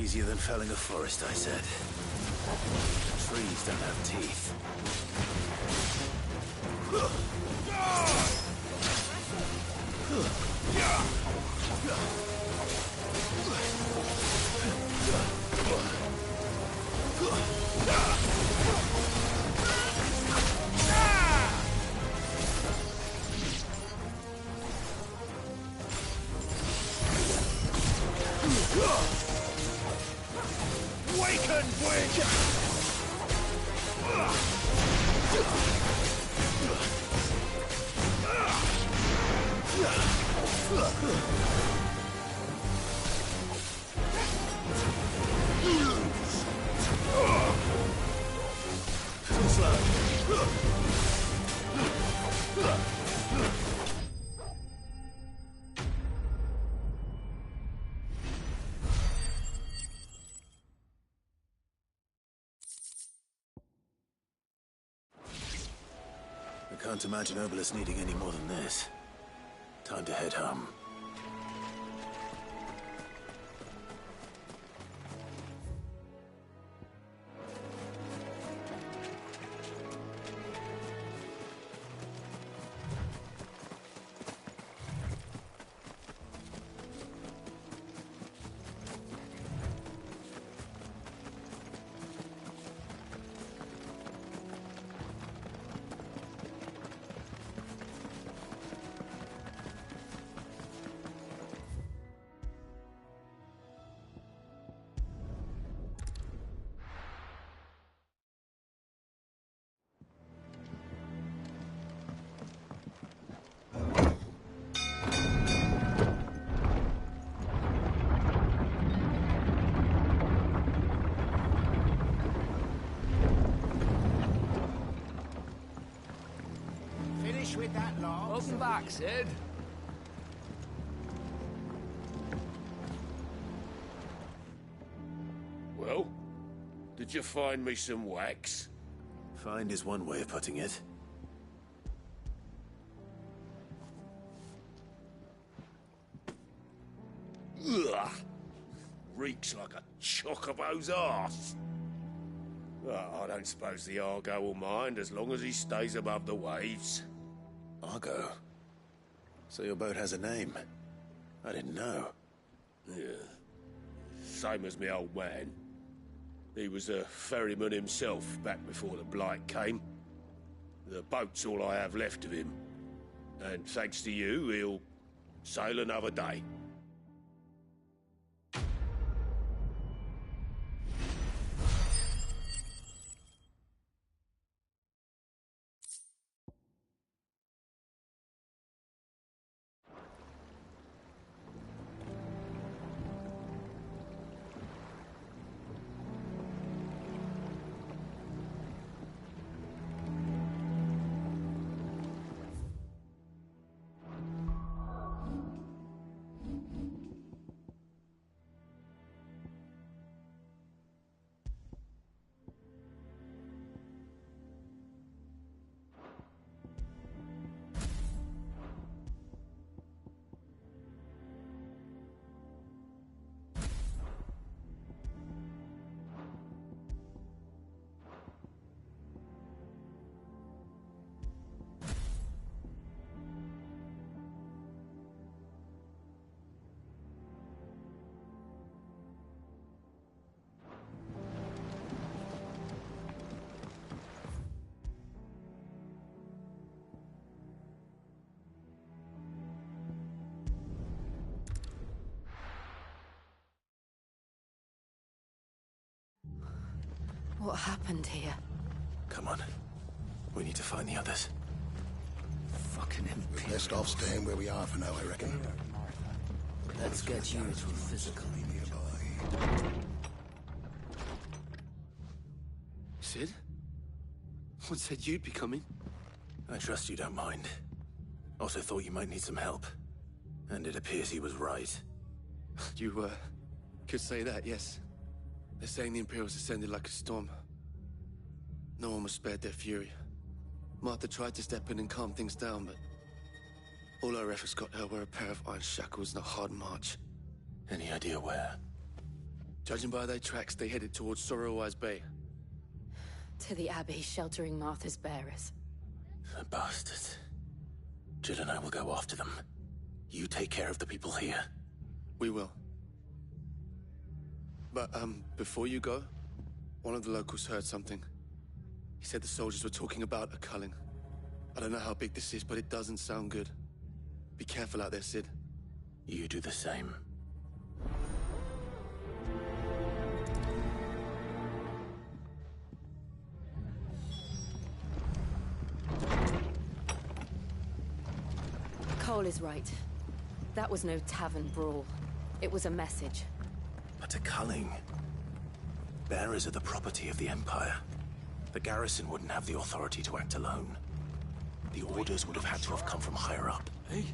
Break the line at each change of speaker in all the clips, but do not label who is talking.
Easier than felling a forest, I said. Trees don't have teeth.
Awaken, witch!
Too slow. I can't imagine Obelisk needing any more than this. Time to head home.
With that long.
Welcome back, Sid.
Well, did you find me some wax?
Find is one way of putting it.
Ugh! Reeks like a chocobo's arse. I don't suppose the Argo will mind as long as he stays above the waves.
Argo? So your boat has a name? I didn't know.
Yeah. Same as me old man. He was a ferryman himself back before the Blight came. The boat's all I have left of him. And thanks to you, he'll sail another day.
What happened here?
Come on. We need to find the others.
Fucking
We're best off staying where we are for now, I reckon.
Let's get you to a physical.
Nearby.
Sid? What said you'd be coming?
I trust you don't mind. Also thought you might need some help. And it appears he was right.
You, could say that, yes. They're saying the Imperials descended like a storm. No one was spared their fury. Martha tried to step in and calm things down, but all our efforts got her were a pair of iron shackles and a hard march.
Any idea where?
Judging by their tracks, they headed towards Sorrowwise Bay.
To the Abbey sheltering Martha's bearers.
The bastards. Jill and I will go after them. You take care of the people here.
We will. But, before you go, one of the locals heard something. He said the soldiers were talking about a culling. I don't know how big this is, but it doesn't sound good. Be careful out there, Sid.
You do the same.
Cole is right. That was no tavern brawl. It was a message.
But a culling. Bearers are the property of the Empire. The garrison wouldn't have the authority to act alone. The orders would have had to have come from higher up.
Hey?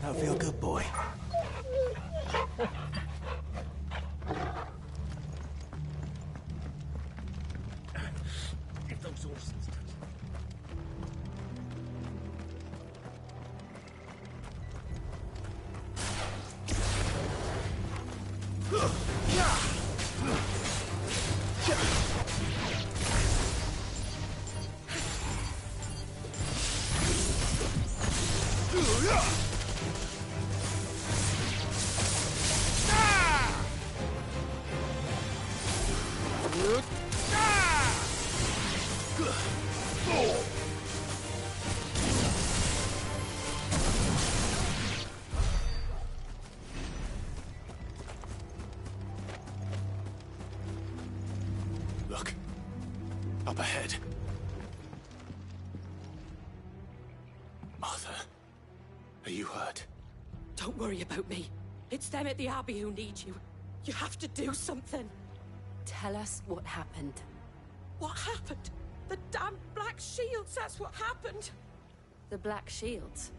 That feel good, boy.
If those horses
Look. Up ahead. Martha. Are you hurt?
Don't worry about me. It's them at the Abbey who need you. You have to do something.
Tell us what happened.
What happened? The damn Black Shields, that's what happened.
The Black Shields.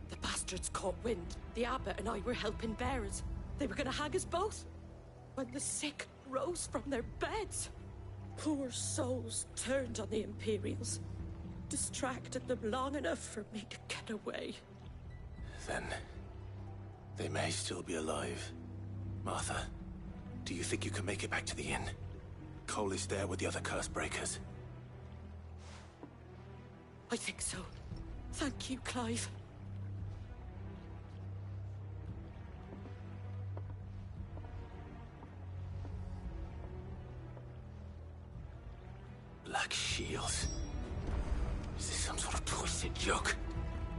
The bastards caught wind. The abbot and I were helping bearers. They were gonna hang us both. When the sick rose from their beds. Poor souls turned on the Imperials. Distracted them long enough for me to get away.
Then... they may still be alive. Martha, do you think you can make it back to the inn? Cole is there with the other curse breakers.
I think so. Thank you, Clive.
Black Shields. Is this some sort of twisted joke?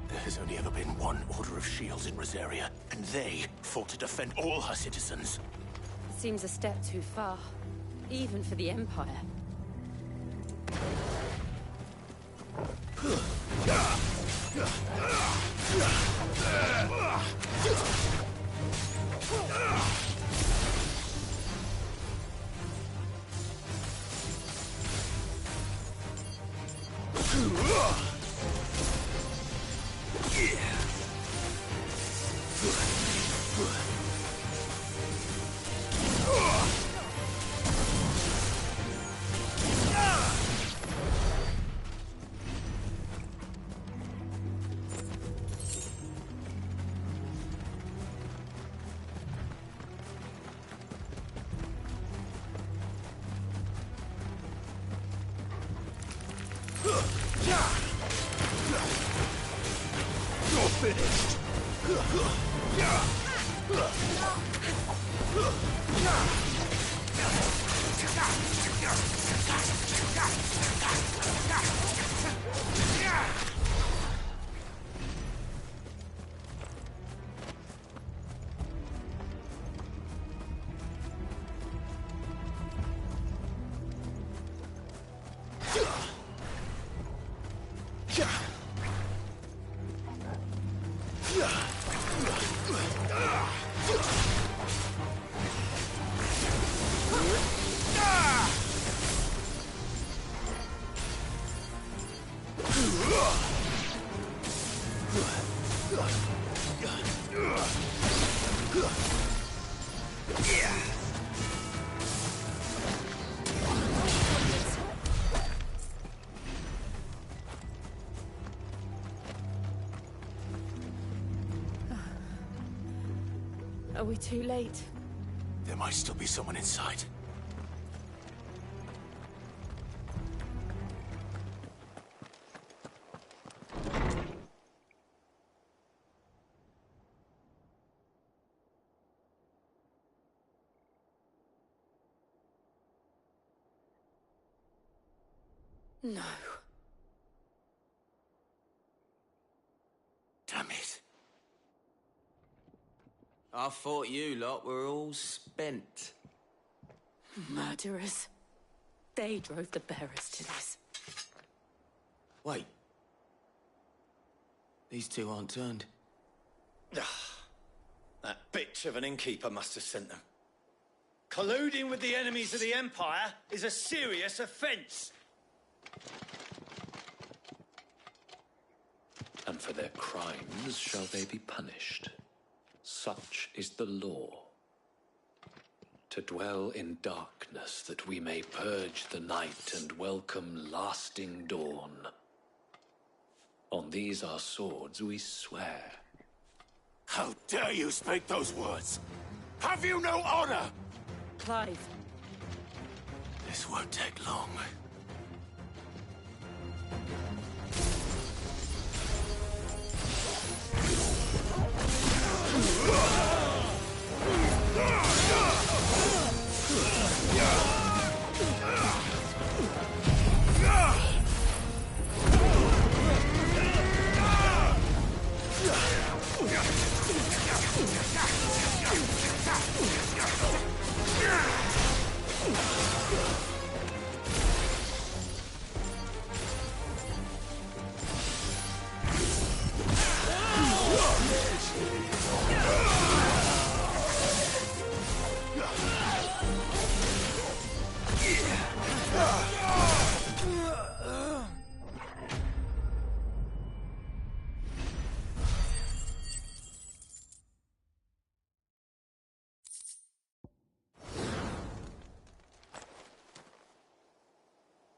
There has only ever been one Order of Shields in Rosaria, and they fought to defend all her citizens.
Seems a step too far, even for the Empire.
You're finished.
Are we too late?
There might still be someone inside.
No.
Damn it.
I thought you lot were all spent.
Murderers. They drove the bearers to this.
Wait. These two aren't turned.
That bitch of an innkeeper must have sent them. Colluding with the enemies of the Empire is a serious offence.
And for their crimes shall they be punished. Such is the law. To dwell in darkness that we may purge the night and welcome lasting dawn. On these our swords we swear.
How dare you speak those words? Have you no honor?
Clive.
This won't take long.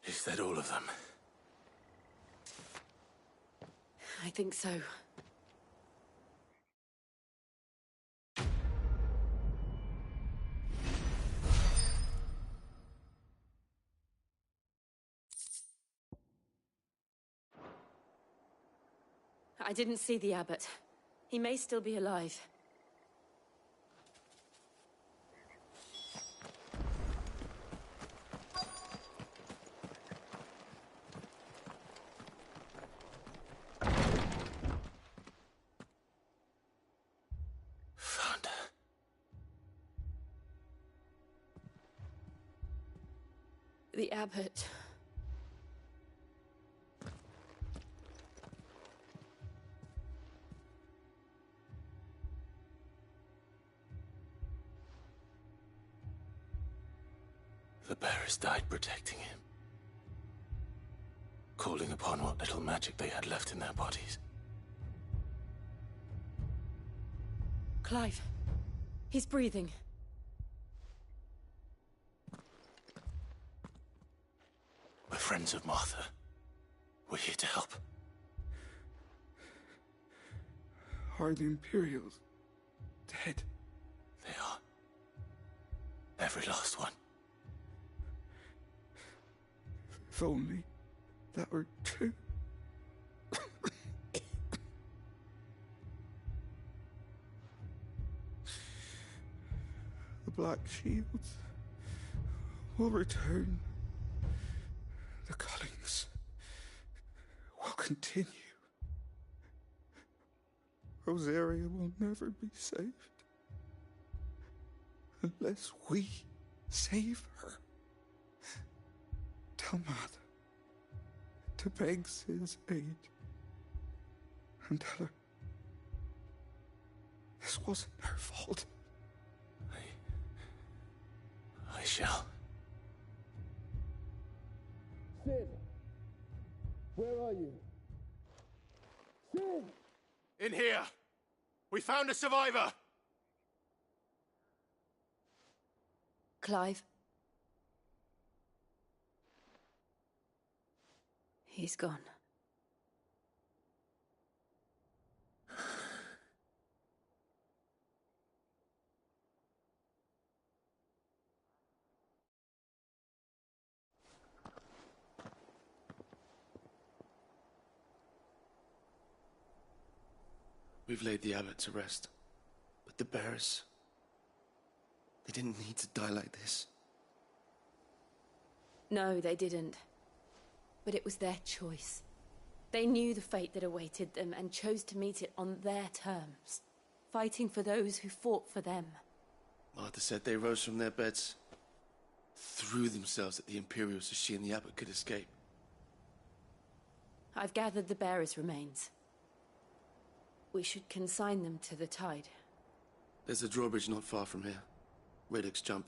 Is that all of them?
I think so. I didn't see the abbot. He may still be alive.
Found her.
The abbot.
The bearers died protecting him. Calling upon what little magic they had left in their bodies.
Clive. He's breathing.
We're friends of Martha. We're here to help.
Are the Imperials dead?
They are. Every last one.
If only that were true. The Black Shields will return. The cullings will continue. Rosaria will never be saved unless we save her. Tell Mother to beg Sid's aid and tell her this wasn't her fault.
I shall.
Sid! Where are you? Sid!
In here! We found a survivor!
Clive. He's gone.
We've laid the abbot to rest. But the bearers... they didn't need to die like this.
No, they didn't. But it was their choice. They knew the fate that awaited them and chose to meet it on their terms, fighting for those who fought for them.
Martha said they rose from their beds, threw themselves at the Imperials so she and the abbot could escape.
I've gathered the bearers' remains. We should consign them to the tide.
There's a drawbridge not far from here. Radix jump.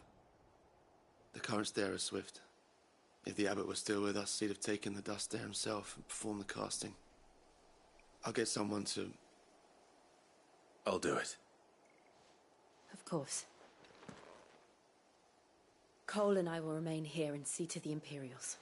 The currents there are swift. If the abbot was still with us, he'd have taken the dust there himself and performed the casting. I'll get someone to...
I'll do it.
Of course. Cole and I will remain here and see to the Imperials.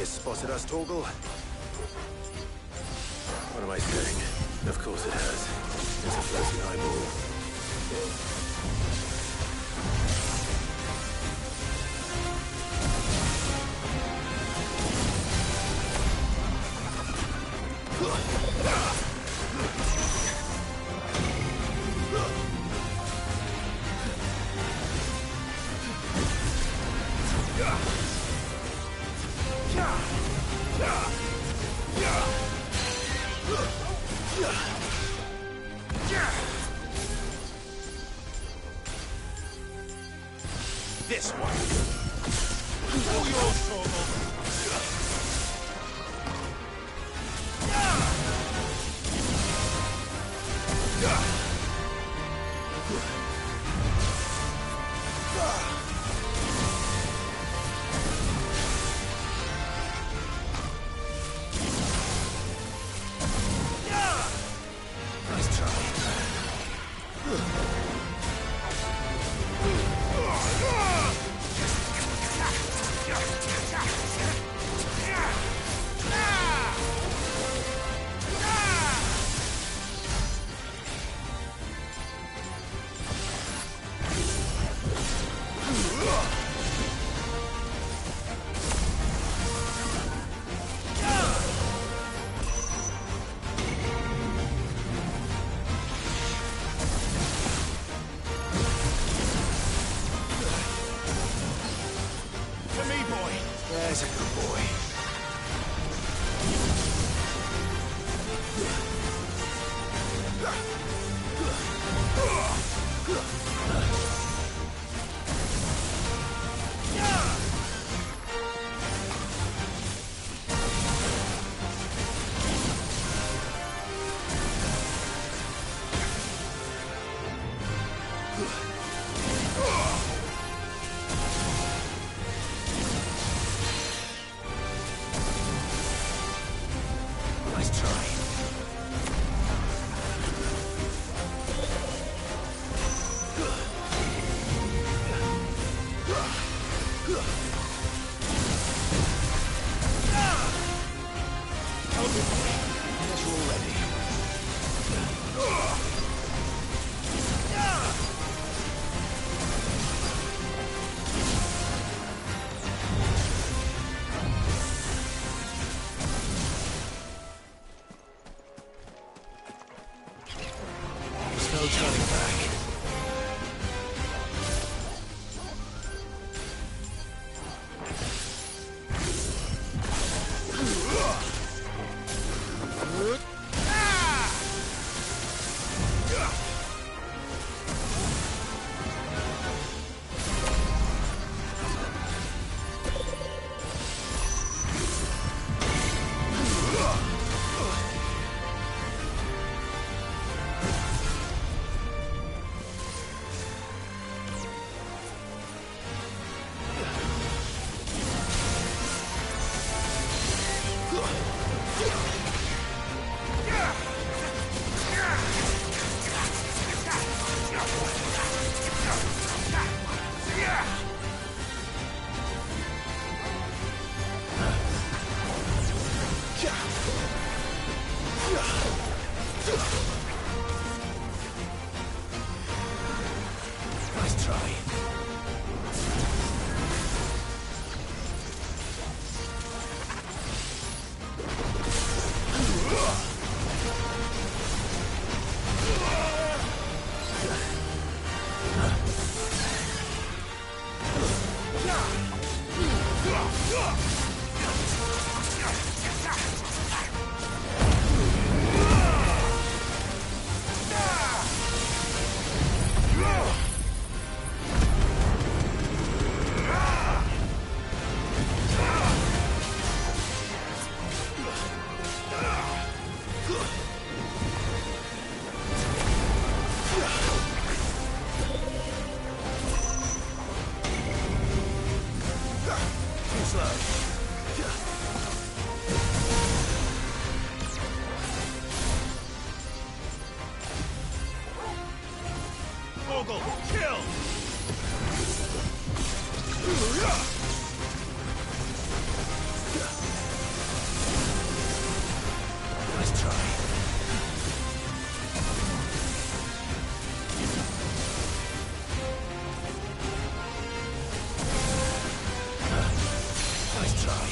Spotted us, Torgal? What am I saying? Of course it has. It's a floating eyeball.
This one. All yours, Torgal.
Nice try. There's a good boy. As you're ready. There's no turning back. Nice try.
Mogul, kill!
Nice try. Nice try.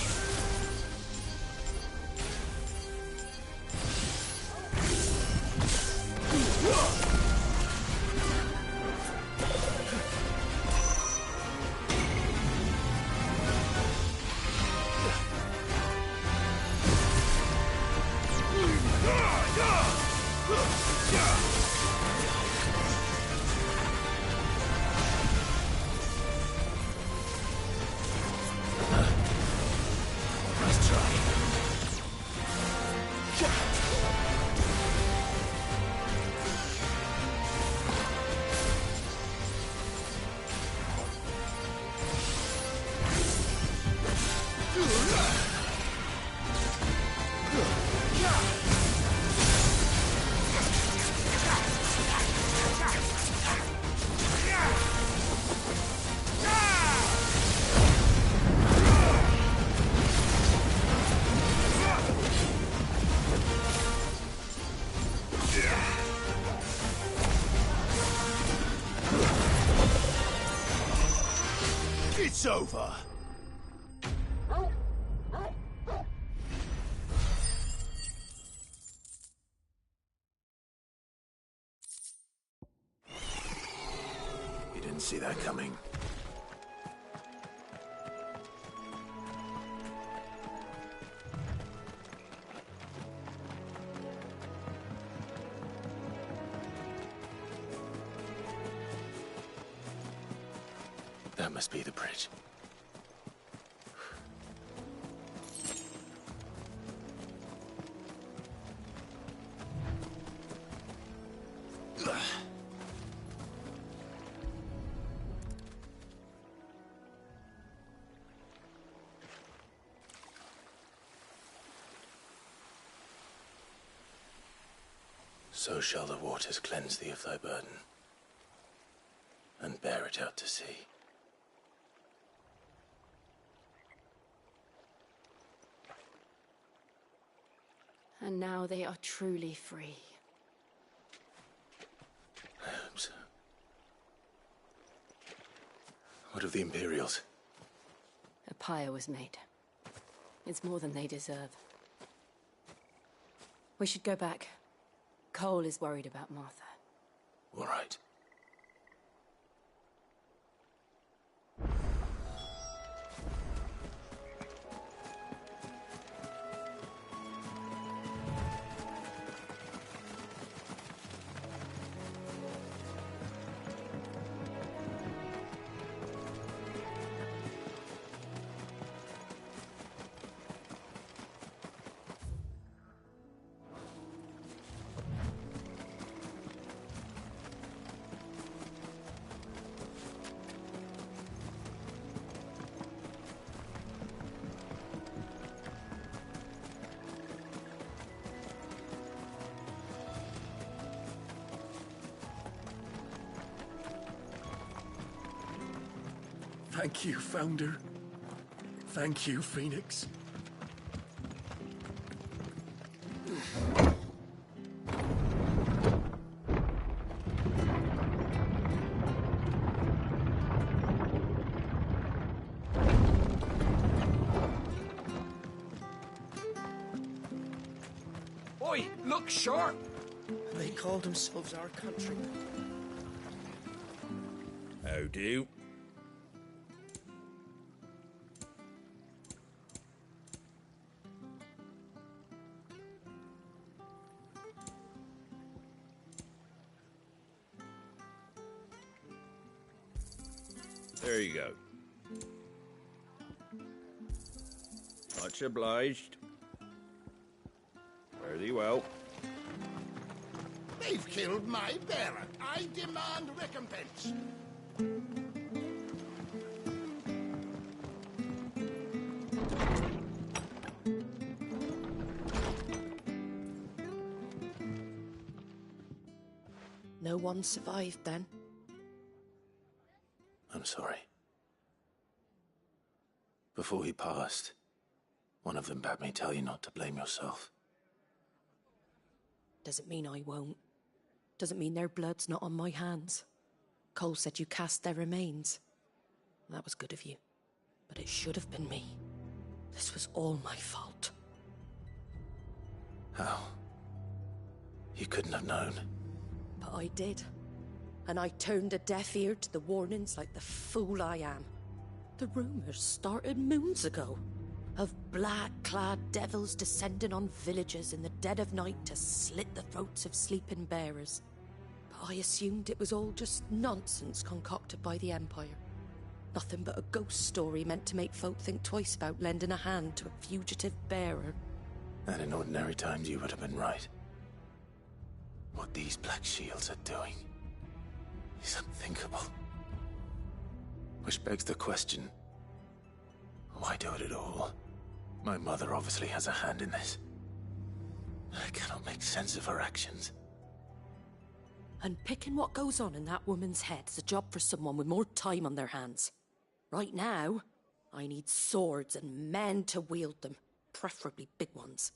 Nice try. It's over. You didn't see that coming. That must be the bridge. So shall the waters cleanse thee of thy burden, and bear it out to sea.
And now they are truly free.
I hope so. What of the Imperials?
A pyre was made. It's more than they deserve. We should go back. Cole is worried about Martha.
All right.
Thank you, Founder. Thank you, Phoenix.
Oi, look sharp! They call themselves our countrymen.
How do? There you go. Much obliged. Fare thee well.
They've killed my bearer. I demand recompense.
No one survived then.
I'm sorry. Before he passed, one of them bade me tell you not to blame yourself.
Doesn't mean I won't. Doesn't mean their blood's not on my hands. Cole said you cast their remains. That was good of you. But it should have been me. This was all my fault.
How? You couldn't have known.
But I did. And I turned a deaf ear to the warnings like the fool I am. The rumours started moons ago. Of black-clad devils descending on villages in the dead of night to slit the throats of sleeping bearers. But I assumed it was all just nonsense concocted by the Empire. Nothing but a ghost story meant to make folk think twice about lending a hand to a fugitive bearer.
And in ordinary times you would have been right. What these Black Shields are doing is unthinkable. Which begs the question, why do it at all? My mother obviously has a hand in this. I cannot make sense of her actions.
And picking what goes on in that woman's head is a job for someone with more time on their hands. Right now, I need swords and men to wield them, preferably big ones.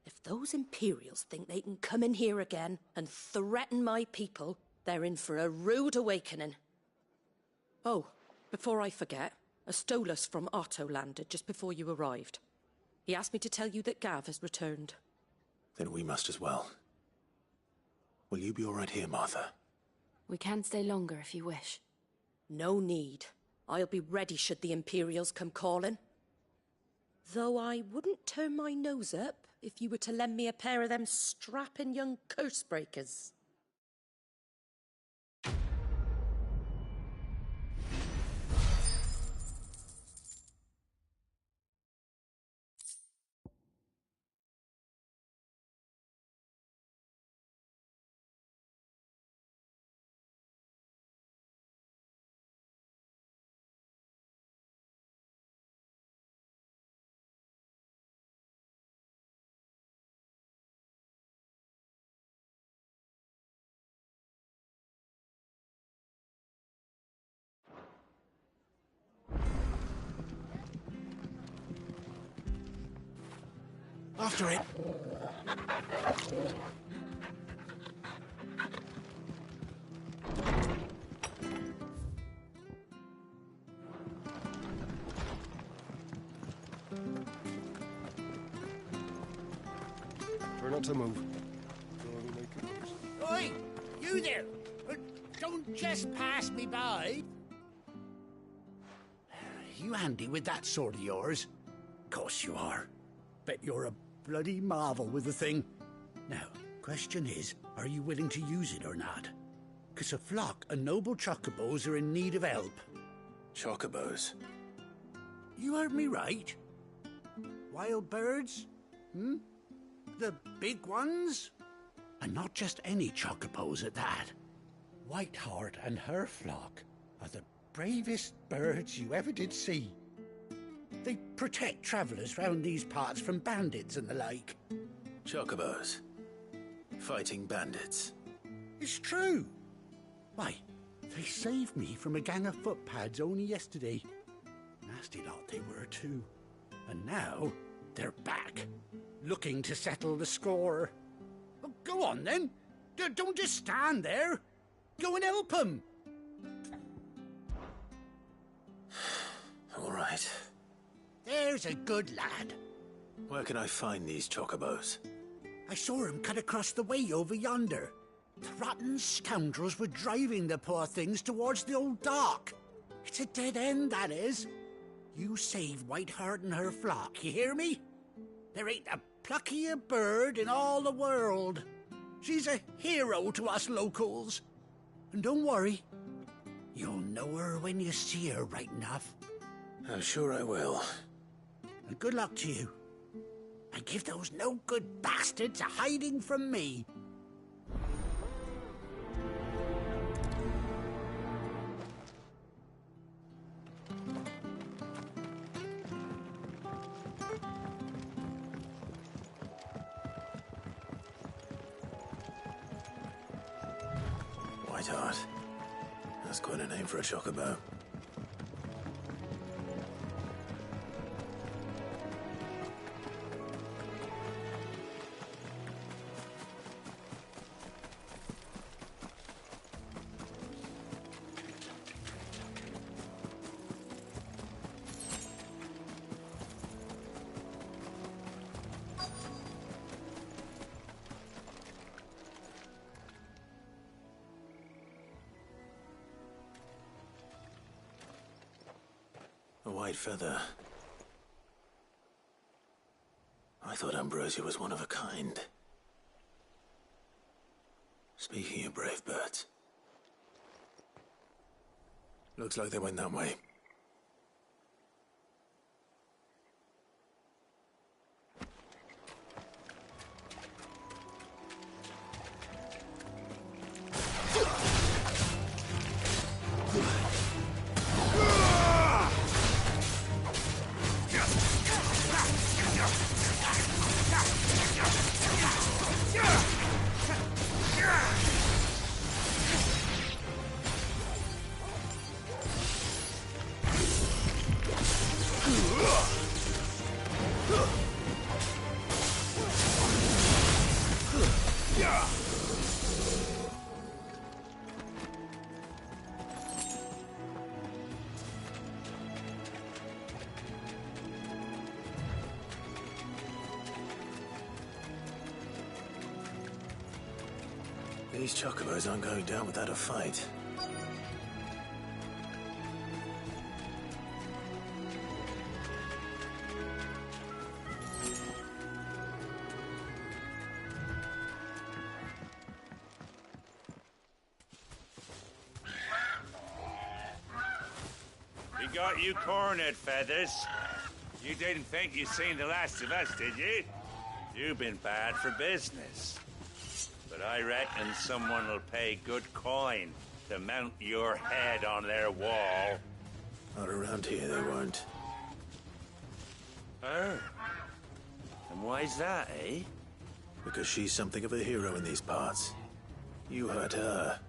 If those Imperials think they can come in here again and threaten my people, they're in for a rude awakening. Oh, before I forget, a Stolas from Otto landed just before you arrived. He asked me to tell you that Gav has returned.
Then we must as well. Will you be all right here, Martha?
We can stay longer if you wish.
No need. I'll be ready should the Imperials come calling. Though I wouldn't turn my nose up if you were to lend me a pair of them strapping young curse breakers.
After it.
Try not to move.
Oi! You there! Don't just pass me by! You handy with that sword of yours? Course you are. Bet you're a bloody marvel with the thing. Now, question is, are you willing to use it or not? 'Cause a flock of noble chocobos are in need of help.
Chocobos?
You heard me right. Wild birds? Hmm? The big ones? And not just any chocobos at that. Whiteheart and her flock are the bravest birds you ever did see. They protect travellers round these parts from bandits and the like.
Chocobos? Fighting bandits?
It's true. Why, they saved me from a gang of footpads only yesterday. Nasty lot they were too. And now they're back, looking to settle the score. Oh, go on then. Don't just stand there. Go and help them.
All right.
There's a good lad.
Where can I find these chocobos?
I saw him cut across the way over yonder. The rotten scoundrels were driving the poor things towards the old dock. It's a dead end, that is. You save Whiteheart and her flock, you hear me? There ain't a pluckier bird in all the world. She's a hero to us locals. And don't worry, you'll know her when you see her right enough.
I'm sure I will.
And good luck to you. And give those no-good bastards a hiding from me.
Whiteheart. That's quite a name for a chocobo. A white feather. I thought Ambrosia was one of a kind. Speaking of brave birds. Looks like they went that way. These chocobos aren't going down without a fight.
We got you cornered, Feathers. You didn't think you'd seen the last of us, did you? You've been bad for business. But I reckon someone will pay good coin to mount your head on their wall.
Not around here, they won't.
Oh. And why's that, eh?
Because she's something of a hero in these parts. You hurt her,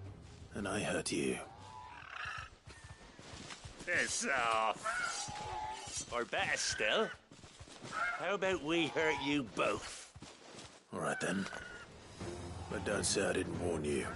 and I hurt you.
Piss off. Or better still, How about we hurt you both?
All right then. But don't say I didn't warn you.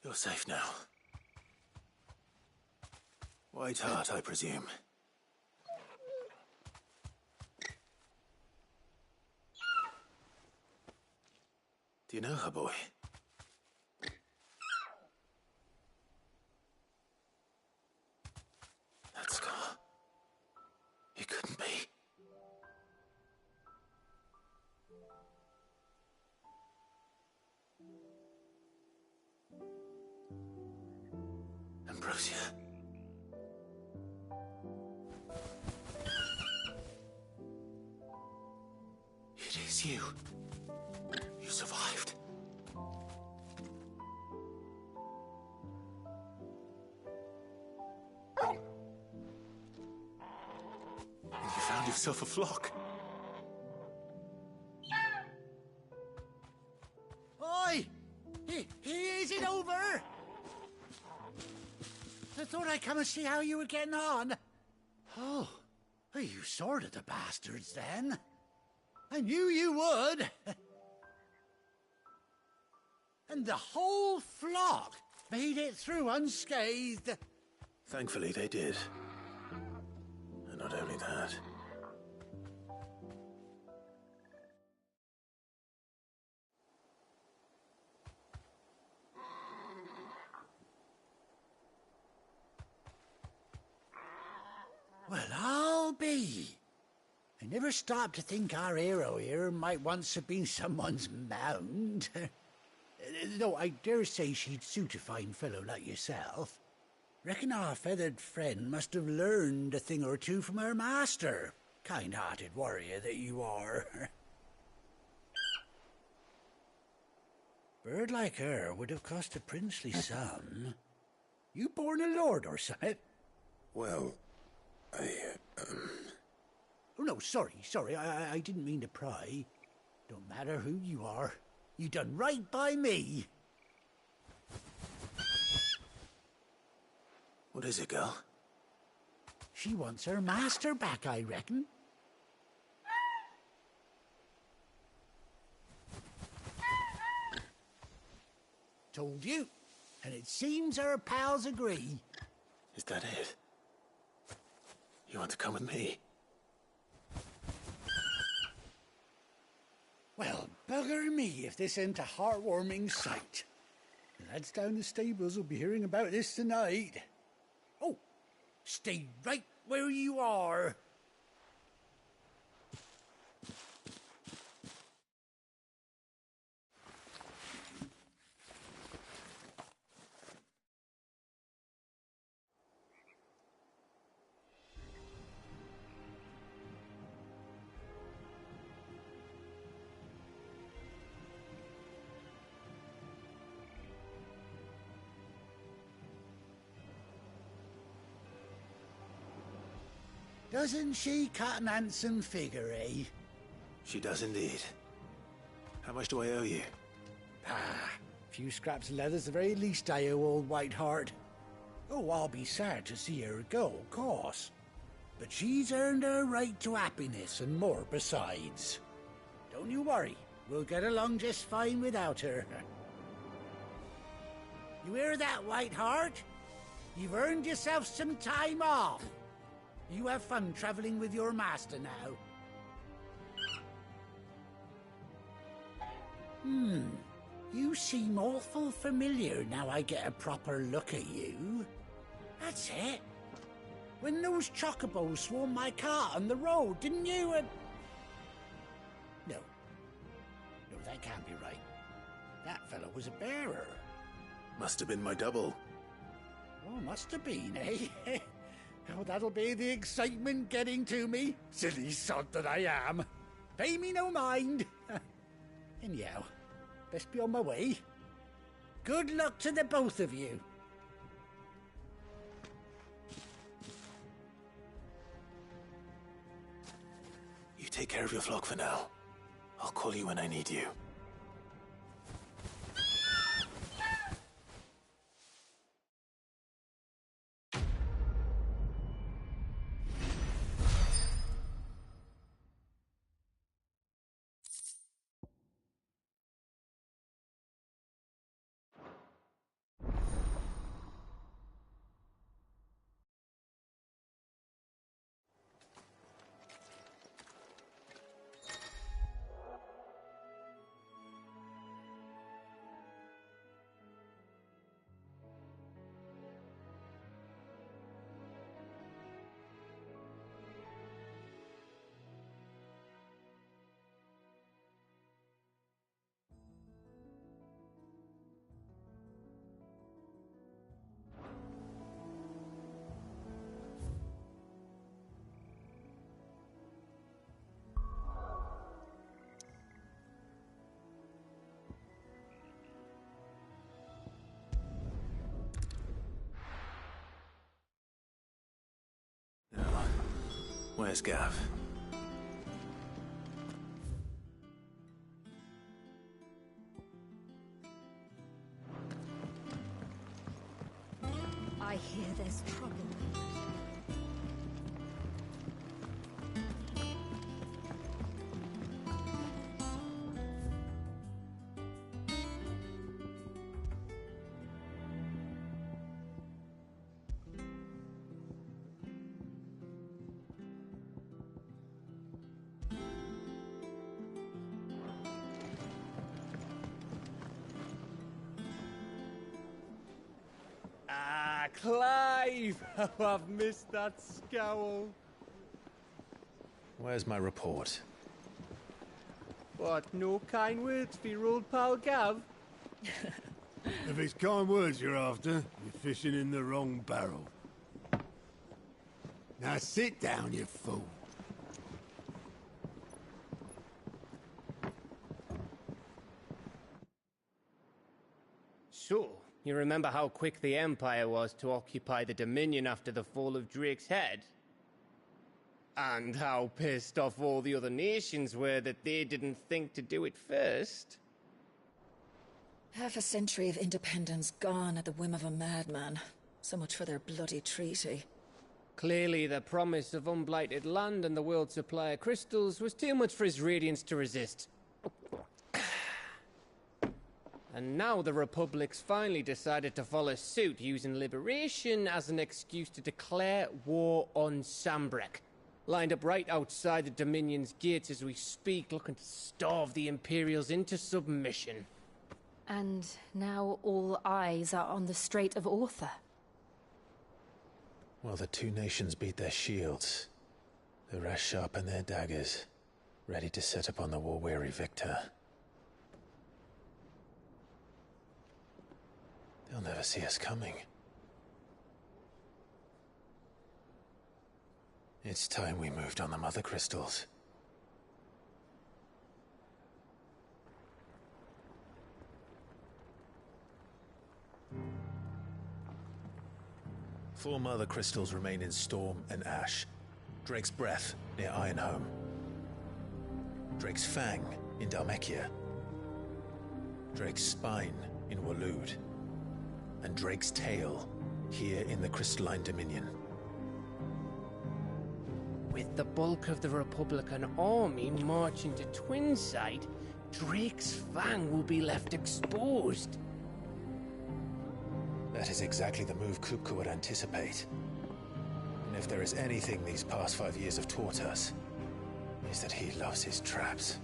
You're safe now. White Heart, I presume. Do you know her, boy? That scar. It couldn't be. Ambrosia. It is you. You survived. And you found yourself a flock.
Oi! Is it over? I thought I'd come and see how you were getting on. Oh, you sorted the bastards then. I knew you would. And the whole flock made it through unscathed.
Thankfully, they did. And not only that.
Well, I'll be. I never stopped to think our hero here might once have been someone's mound. Though I dare say she'd suit a fine fellow like yourself. Reckon our feathered friend must have learned a thing or two from her master. Kind-hearted warrior that you are. Bird like her would have cost a princely sum. You born a lord or something?
Well,
Oh, no, sorry. I didn't mean to pry. Don't matter who you are. You done right by me.
What is it, girl?
She wants her master back, I reckon. Told you. And it seems her pals agree.
Is that it? You want to come with me?
Well, bugger me if this ain't a heartwarming sight. The lads down the stables will be hearing about this tonight. Oh, stay right where you are. Doesn't she cut an handsome figure, eh?
She does indeed. How much do I owe you?
Ah, a few scraps of leather's the very least I owe old Whiteheart. Oh, I'll be sad to see her go, of course. But she's earned her right to happiness and more besides. Don't you worry, we'll get along just fine without her. You hear that, Whiteheart? You've earned yourself some time off. You have fun traveling with your master now. You seem awful familiar now I get a proper look at you. That's it. When those chocobos swarmed my car on the road, didn't you? No, that can't be right. That fellow was a bearer.
Must have been my double.
Oh, must have been, eh? Oh, that'll be the excitement getting to me. Silly sod that I am. Pay me no mind. Anyhow, best be on my way. Good luck to the both of you.
You take care of your flock for now. I'll call you when I need you. Where's Gav?
I hear there's trouble. Ah, Clive! How I've missed that scowl.
Where's my report?
What, no kind words for your old pal Gav?
If it's kind words you're after, you're fishing in the wrong barrel. Now sit down, you fool.
So, you remember how quick the Empire was to occupy the Dominion after the fall of Drake's head? And how pissed off all the other nations were that they didn't think to do it first?
Half a century of independence gone at the whim of a madman. So much for their bloody treaty.
Clearly, the promise of unblighted land and the world's supply of crystals was too much for his radiance to resist. And now the Republic's finally decided to follow suit, using liberation as an excuse to declare war on Sambrek. Lined up right outside the Dominion's gates as we speak, looking to starve the Imperials into submission.
And now all eyes are on the Strait of Author.
Well, the two nations beat their shields. The rest sharpen their daggers, ready to set upon the war-weary victor. They'll never see us coming. It's time we moved on the Mother Crystals. Four Mother Crystals remain in Storm and Ash. Drake's Breath near Ironhome. Drake's Fang in Dhalmekia. Drake's Spine in Waloed. And Drake's Tail here in the Crystalline Dominion.
With the bulk of the Republican army marching to Twinside, Drake's Fang will be left exposed.
That is exactly the move Kupka would anticipate. And if there is anything these past 5 years have taught us, is that he loves his traps.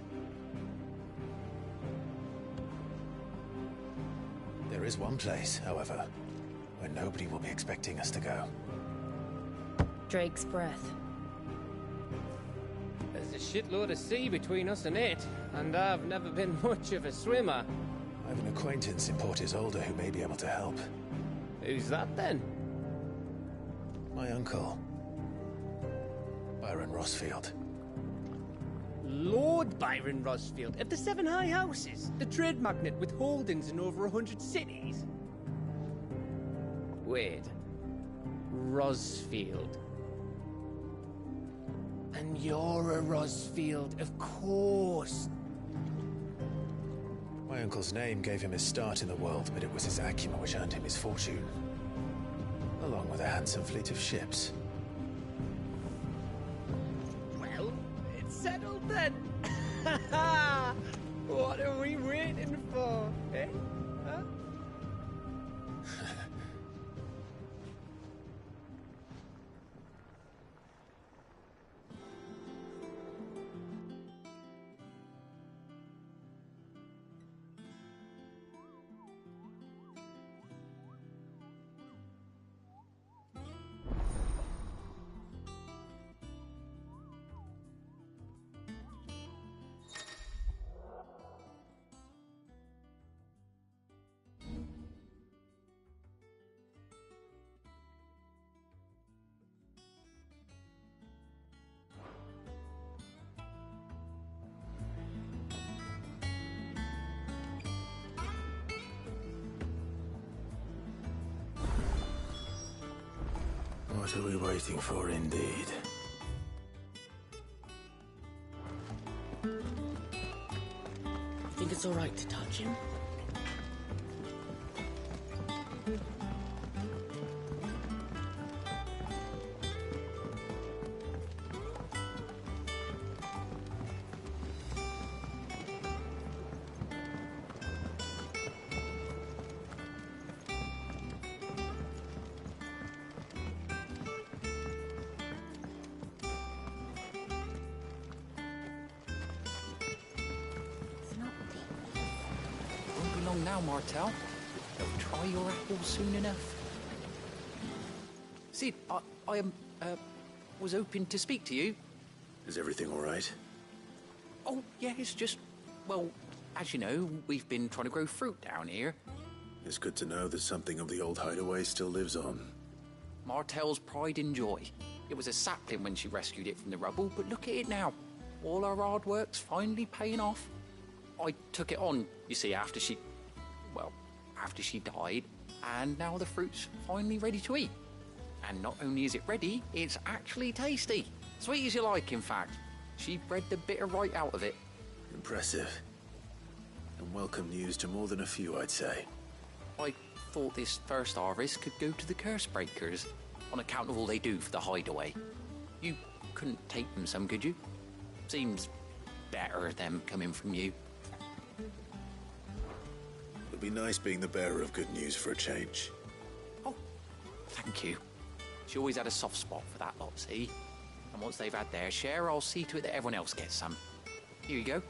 There is one place, however, where nobody will be expecting us to go.
Drake's Breath.
There's a shitload of sea between us and it, and I've never been much of a swimmer.
I have an acquaintance in Port Isolde who may be able to help.
Who's that then?
My uncle, Byron Rosfield.
Lord Byron Rosfield of the Seven High Houses, the trade magnate with holdings in over 100 cities. Wait, Rosfield. And you're a Rosfield, of course.
My uncle's name gave him his start in the world, but it was his acumen which earned him his fortune. Along with a handsome fleet of ships.
Well, it's settled then. What are we waiting for, eh? Huh?
What are we waiting for, indeed?
You think it's all right to touch him? Now, Martel. They'll try your apple soon enough.
Sid, I was hoping to speak to you.
Is everything all right?
Oh, yeah, it's just... Well, as you know, we've been trying to grow fruit down here.
It's good to know that something of the old hideaway still lives on.
Martel's pride and joy. It was a sapling when she rescued it from the rubble, but look at it now. All our hard work's finally paying off. I took it on, you see, after she died, and now the fruit's finally ready to eat. And not only is it ready, it's actually tasty. Sweet as you like, in fact. She bred the bitter right out of it.
Impressive. And welcome news to more than a few, I'd say.
I thought this first harvest could go to the curse breakers, on account of all they do for the hideaway. You couldn't take them some, could you? Seems better them coming from you.
It'll be nice being the bearer of good news for a change.
Oh, thank you. She always had a soft spot for that lot, see? And once they've had their share, I'll see to it that everyone else gets some. Here you go.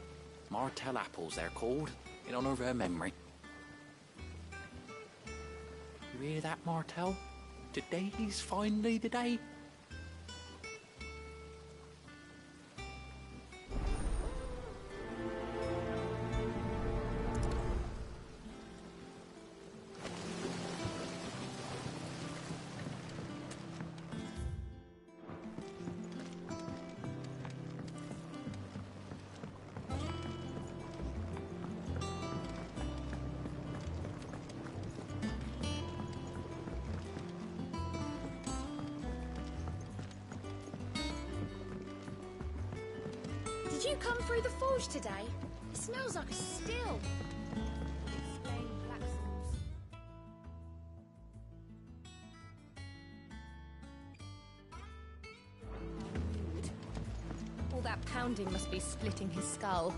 Martel apples, they're called, in honour of her memory. You hear that, Martel? Today's finally the day.
Did you come through the forge today? It smells like a still. Explain blacksmiths.
All that pounding must be splitting his skull.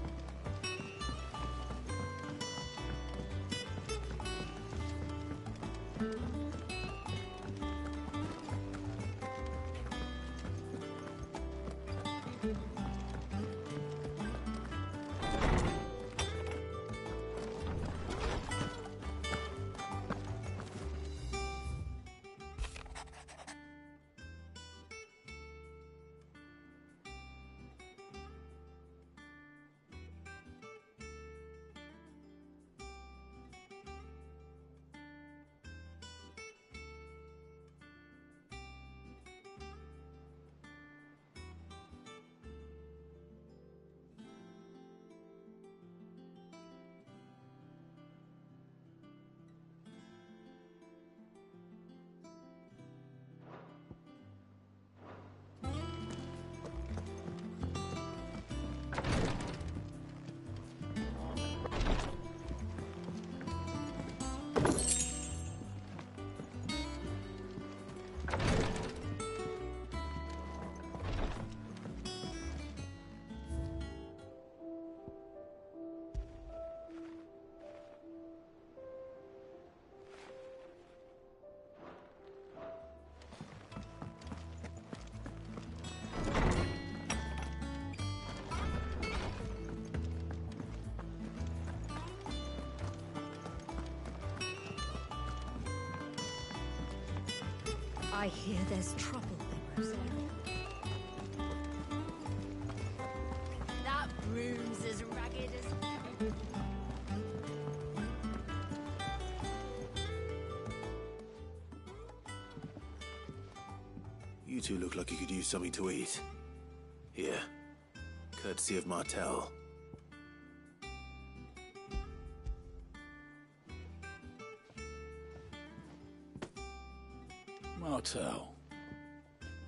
I hear there's trouble in Rosario. That broom's as ragged as...
You two look like you could use something to eat. Here. Courtesy of Martel.
Martel.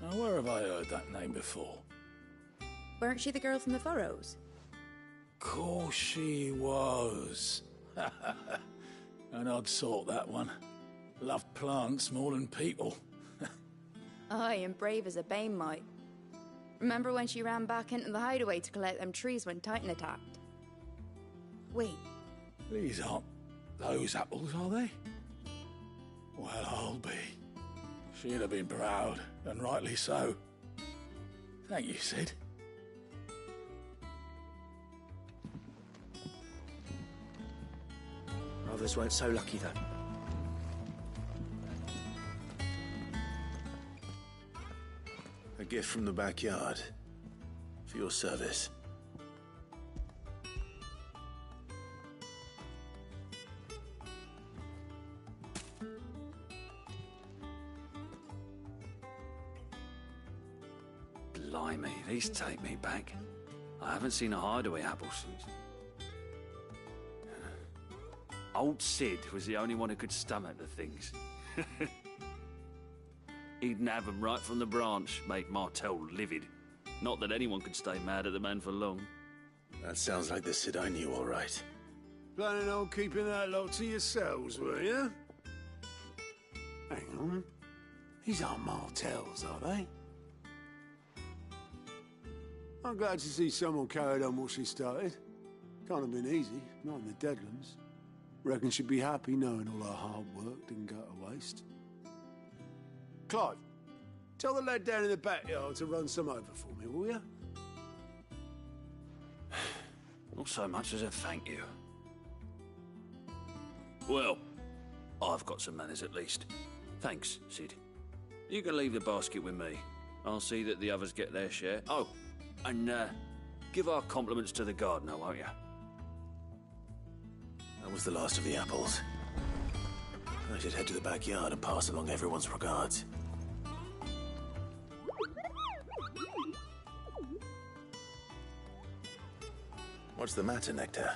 Now, where have I heard that name before?
Weren't she the girl from the furrows?
Course she was. An odd sort, that one. Loved plants more than people.
Aye, and brave as a bane might. Remember when she ran back into the hideaway to collect them trees when Titan attacked? Wait.
These aren't those apples, are they? Well, I'll be. She'd have been proud, and rightly so. Thank you, Sid.
Others weren't so lucky, though.
A gift from the backyard. For your service.
Blimey, these take me back. I haven't seen a hideaway apple since. Old Sid was the only one who could stomach the things. He'd nab them right from the branch, make Martell livid. Not that anyone could stay mad at the man for long.
That sounds like the Sid I knew, all right.
Planning on keeping that lot to yourselves, were you? Hang on. These aren't Martells, are they? I'm glad to see someone carried on what she started. Can't have been easy, not in the Deadlands. Reckon she'd be happy knowing all her hard work didn't go to waste. Clive, tell the lad down in the backyard to run some over for me, will you?
Not so much as a thank you. Well, I've got some manners at least. Thanks, Sid. You can leave the basket with me. I'll see that the others get their share. Oh, and give our compliments to the gardener, won't you?
That was the last of the apples. I should head to the backyard and pass along everyone's regards. What's the matter, Nectar?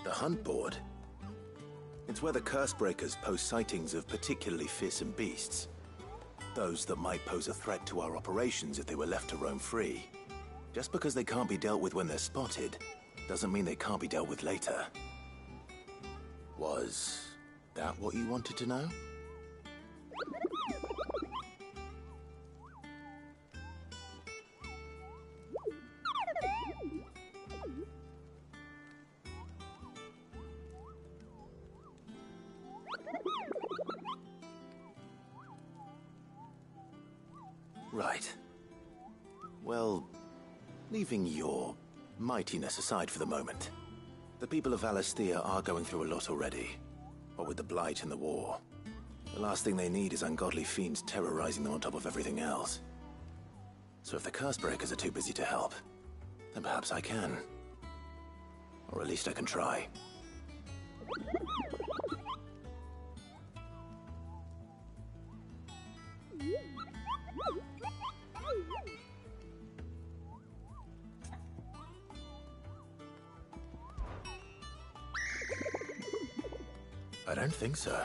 The hunt board? It's where the curse breakers post sightings of particularly fearsome beasts. Those that might pose a threat to our operations if they were left to roam free. Just because they can't be dealt with when they're spotted, doesn't mean they can't be dealt with later. Was that what you wanted to know? Right. Well, leaving your mightiness aside for the moment, the people of Valisthea are going through a lot already. What with the Blight and the war. The last thing they need is ungodly fiends terrorizing them on top of everything else. So if the curse breakers are too busy to help, then perhaps I can. Or at least I can try. I don't think so.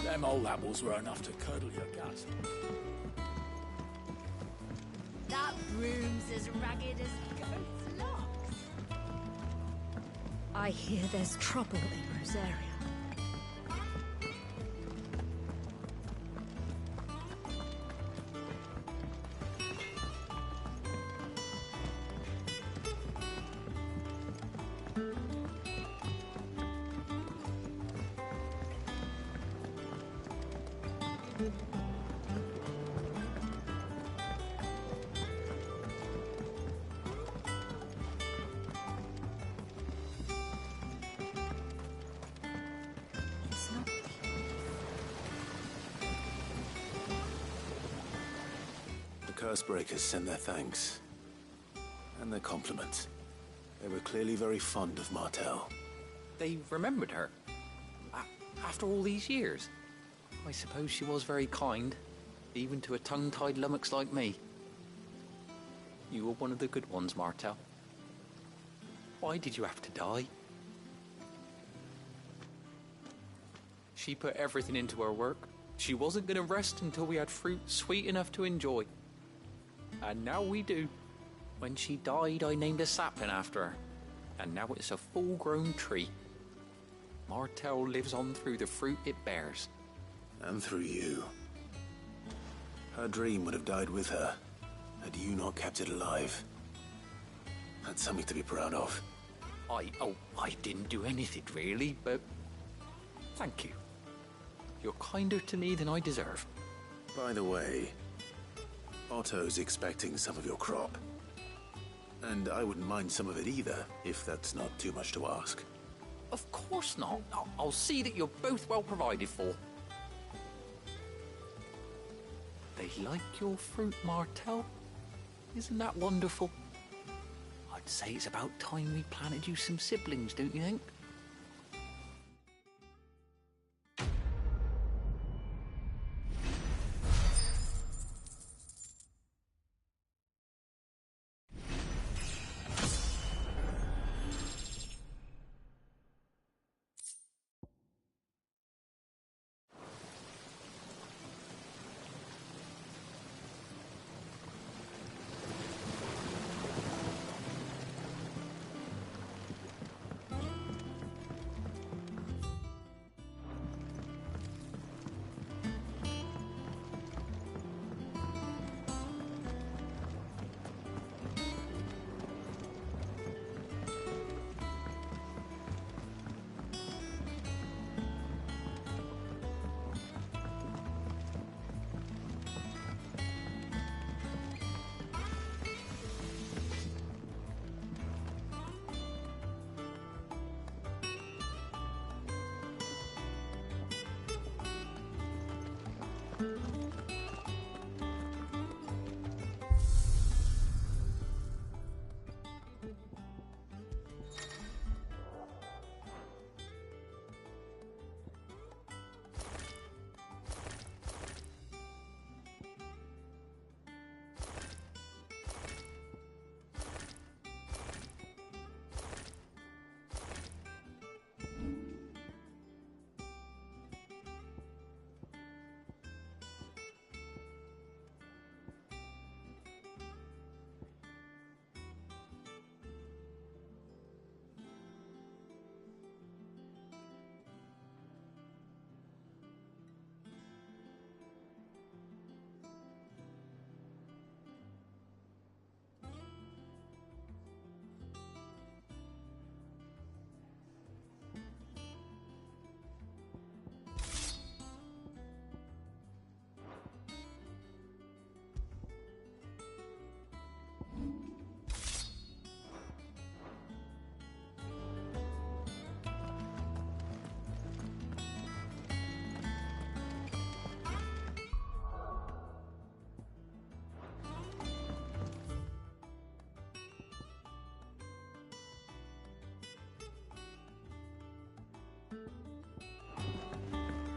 Them old apples were enough to curdle your guts.
That broom's as ragged as goat's locks.
I hear there's trouble in Rosaria.
Cursebreakers send their thanks. And their compliments. They were clearly very fond of Martell.
they remembered her. After all these years. I suppose she was very kind, even to a tongue-tied lummox like me. You were one of the good ones, Martel. Why did you have to die? She put everything into her work. She wasn't going to rest until we had fruit sweet enough to enjoy. And now we do. When she died, I named a sapling after her. And now it's a full-grown tree. Martel lives on through the fruit it bears.
And through you. Her dream would have died with her, had you not kept it alive. That's something to be proud of.
I didn't do anything really, but thank you. You're kinder to me than I deserve.
By the way, Otto's expecting some of your crop. And I wouldn't mind some of it either, if that's not too much to ask.
Of course not. I'll see that you're both well provided for. They like your fruit, Martel. Isn't that wonderful? I'd say it's about time we planted you some siblings, don't you think?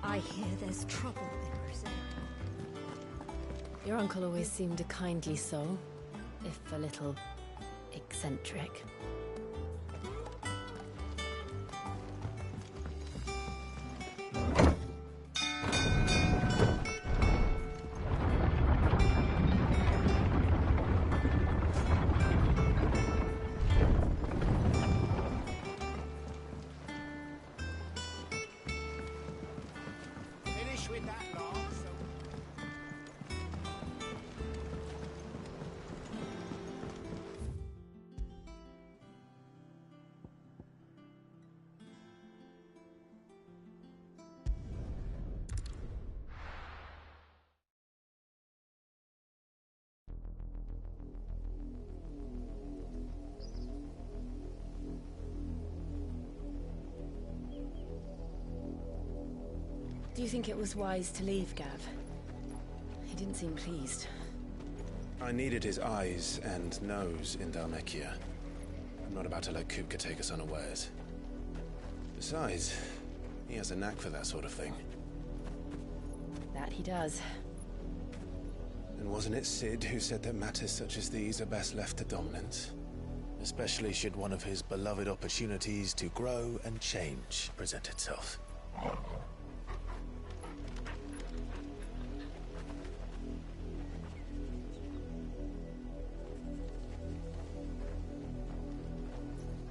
I hear there's trouble in Rosetta.
Your uncle always seemed a kindly soul, if a little eccentric.
Finish with that laugh,
Do you think it was wise to leave, Gav? He didn't seem pleased.
I needed his eyes and nose in Dhalmekia. I'm not about to let Kupka take us unawares. Besides, he has a knack for that sort of thing.
That he does.
And wasn't it Sid who said that matters such as these are best left to dominance? Especially should one of his beloved opportunities to grow and change present itself.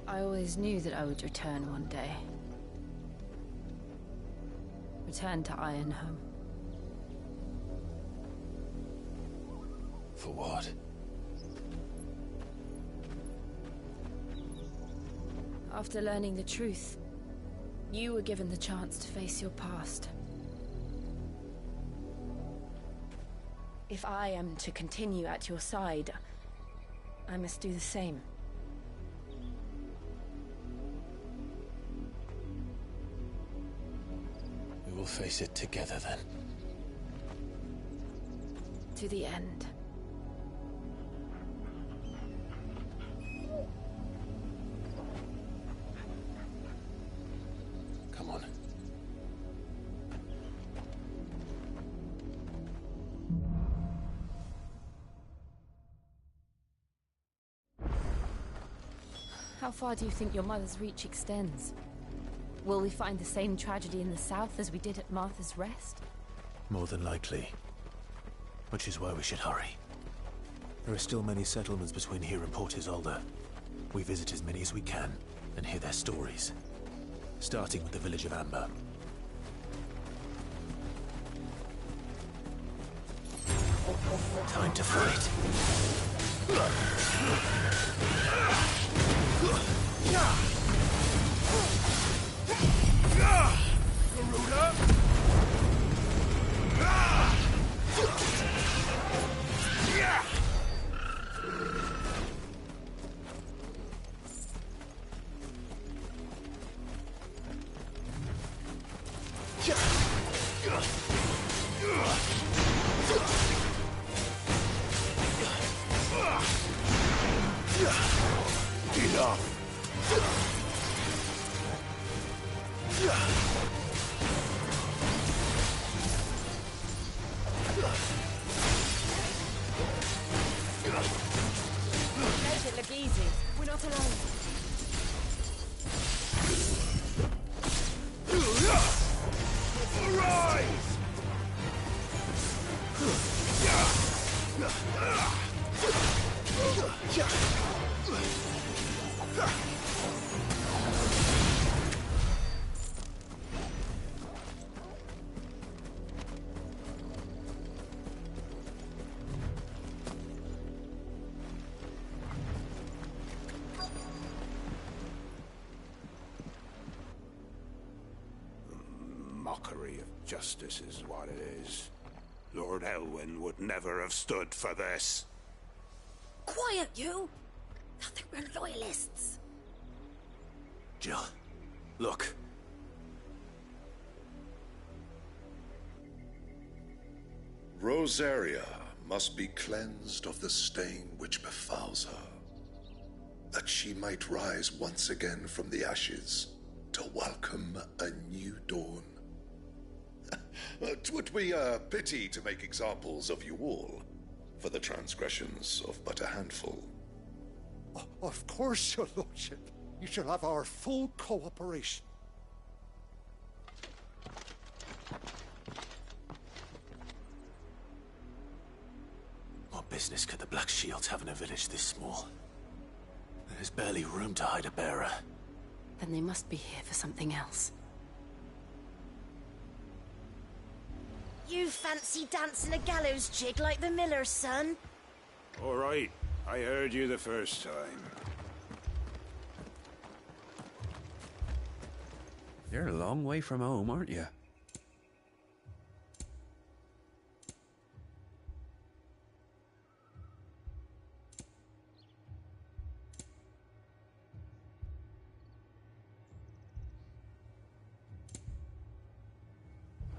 I always knew that I would return one day. Return to Ironhome.
For what?
After learning the truth, you were given the chance to face your past. If I am to continue at your side, I must do the same.
We will face it together then.
To the end.
Come on.
How far do you think your mother's reach extends? Will we find the same tragedy in the south as we did at Martha's Rest?
More than likely. Which is why we should hurry. There are still many settlements between here and Port Isolde. We visit as many as we can and hear their stories. Starting with the village of Amber. Time to fight.
Garuda!
Make it look easy. We're not alone.
Arise!
Mockery of justice is what it is. Lord Elwyn would never have stood for this.
Quiet, you! I think we're loyalists.
Jill, look.
Rosaria must be cleansed of the stain which befouls her, that she might rise once again from the ashes to welcome a new dawn. 'Twould be a pity to make examples of you all, for the transgressions of but a handful.
Of course, your lordship. You shall have our full cooperation.
What business could the Black Shields have in a village this small? There's barely room to hide a bearer.
Then they must be here for something else.
You fancy dancing a gallows jig like the miller's son?
All right, I heard you the first time.
You're a long way from home, aren't you?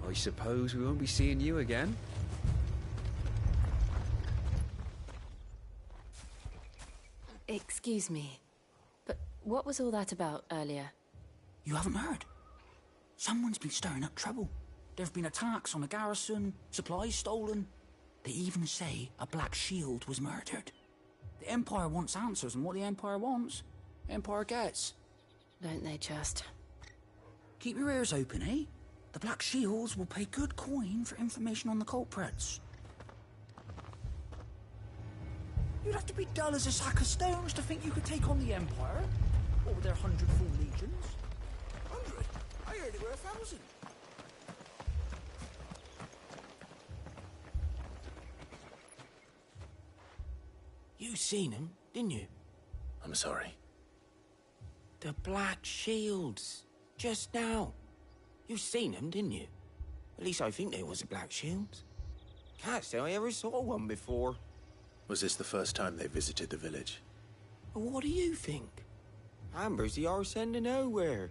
I suppose we won't be seeing you again.
Excuse me, but what was all that about earlier?
You haven't heard? Someone's been stirring up trouble. There have been attacks on the garrison, supplies stolen. They even say a Black Shield was murdered. The Empire wants answers, and what the Empire wants, Empire gets.
Don't they just?
Keep your ears open, eh? The Black Shields will pay good coin for information on the culprits. You'd have to be dull as a sack of stones to think you could take on the Empire. What with their 100 full legions? 100? I heard it were 1,000.
You seen him, didn't you?
I'm sorry.
The Black Shields. Just now. You seen them, didn't you? At least I think they was a Black Shields. Can't say I ever saw one before.
Was this the first time they visited the village?
What do you think? Amber's the arse end of nowhere.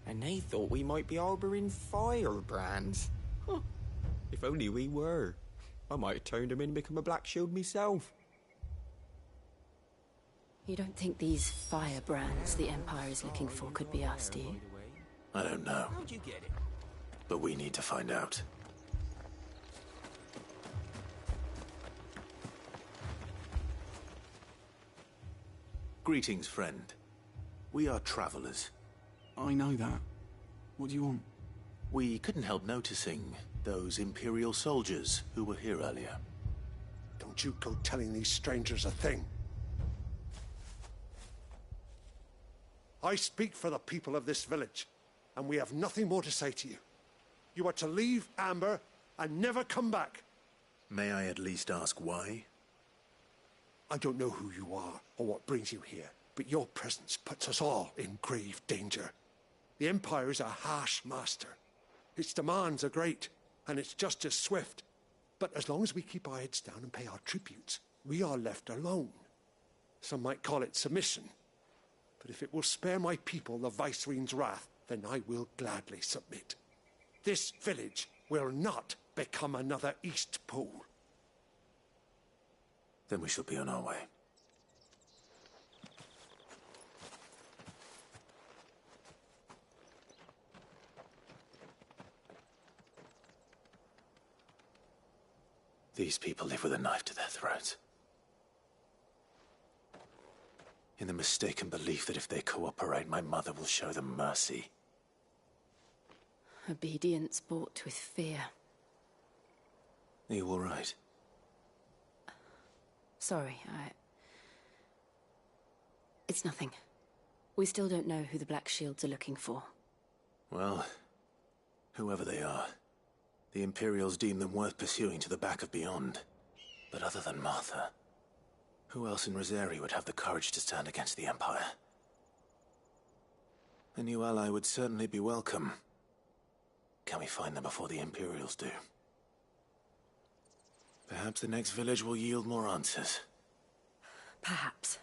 And they thought we might be harbouring firebrands. Huh. If only we were. I might have turned them in and become a Black Shield myself.
You don't think these firebrands the Empire is looking for could be us, do you?
I don't know.
How'd you get it?
But we need to find out. Greetings, friend. We are travelers.
I know that. What do you want?
We couldn't help noticing those Imperial soldiers who were here earlier.
Don't you go telling these strangers a thing. I speak for the people of this village, and we have nothing more to say to you. You are to leave Amber and never come back.
May I at least ask why?
I don't know who you are or what brings you here, but your presence puts us all in grave danger. The Empire is a harsh master. Its demands are great, and its justice swift. But as long as we keep our heads down and pay our tributes, we are left alone. Some might call it submission. But if it will spare my people the Viceroy's wrath, then I will gladly submit. This village will not become another East Pole.
Then we shall be on our way. These people live with a knife to their throats. In the mistaken belief that if they cooperate, my mother will show them mercy.
Obedience bought with fear.
Are you all right?
Sorry, It's nothing. We still don't know who the Black Shields are looking for.
Well, whoever they are, the Imperials deem them worth pursuing to the back of beyond. But other than Martha, who else in Rosari would have the courage to stand against the Empire? A new ally would certainly be welcome. Can we find them before the Imperials do? Perhaps the next village will yield more answers.
Perhaps.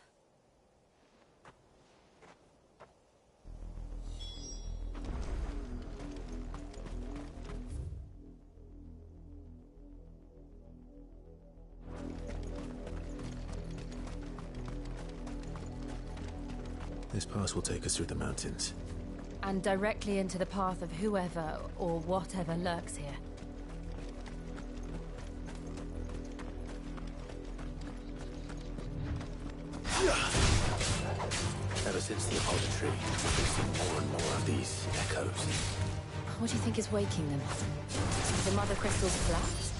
This pass will take us through the mountains.
And directly into the path of whoever or whatever lurks here.
Ever since the Apollo tree, we've seen more and more of these echoes.
What do you think is waking them? The mother crystals collapsed?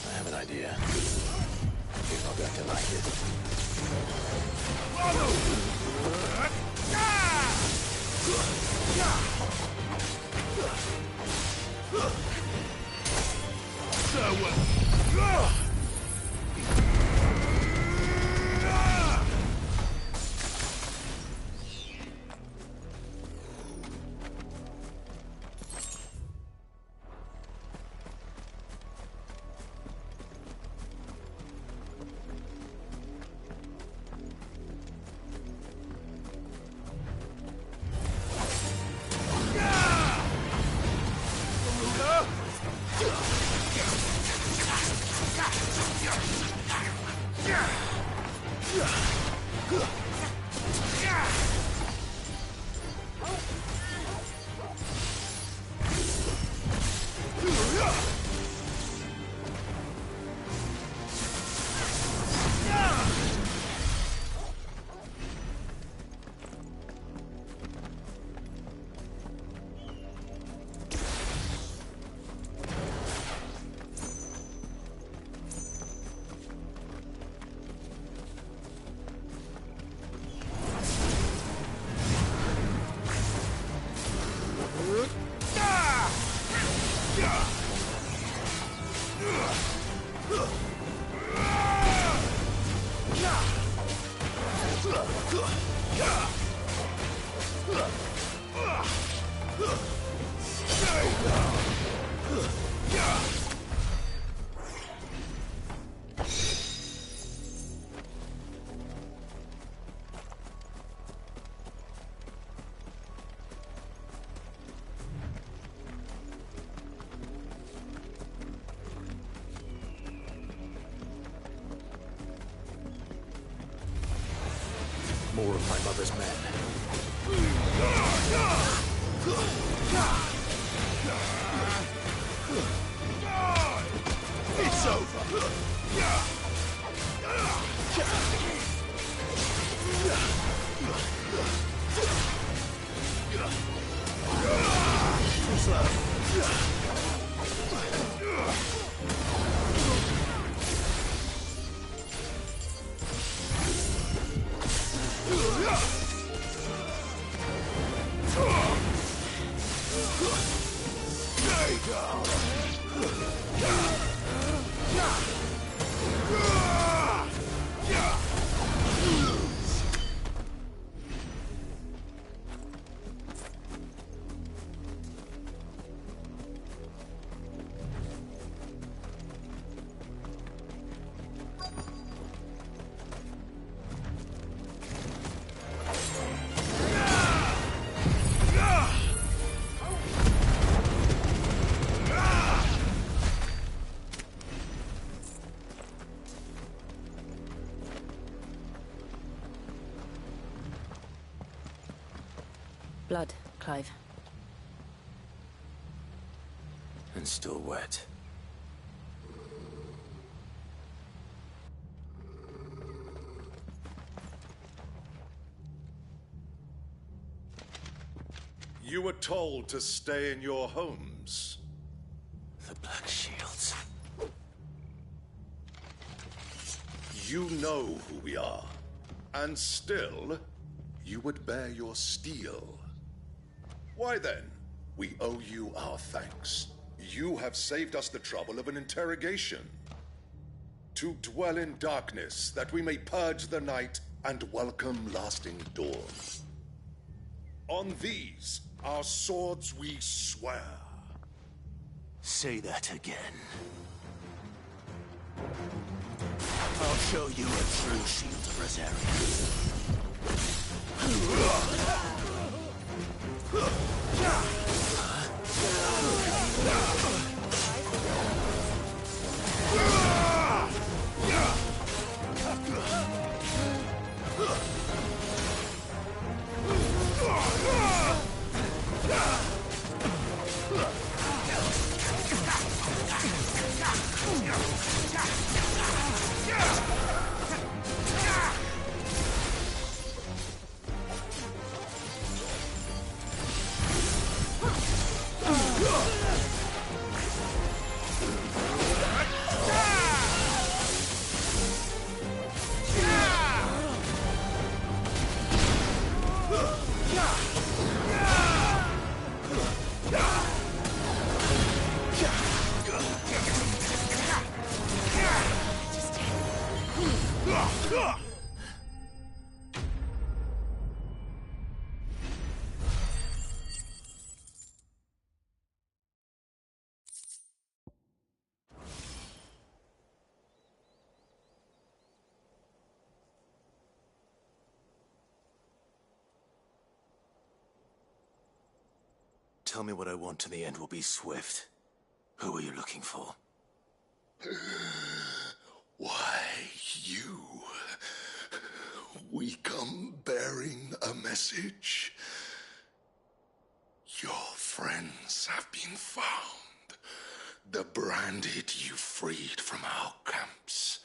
I have an idea. You're not going to like it. More of my mother's men. It's over. Too slow.
Blood, Clive.
And still wet.
You were told to stay in your homes.
The Black Shields.
You know who we are. And still, you would bear your steel. Why then, we owe you our thanks. You have saved us the trouble of an interrogation. To dwell in darkness, that we may purge the night and welcome lasting dawn. On these, our swords we swear.
Say that again. I'll show you a true shield of Rosaria. Tell me what I want and the end will be swift. Who are you looking for?
Why, you. We come bearing a message. Your friends have been found. The branded you freed from our camps.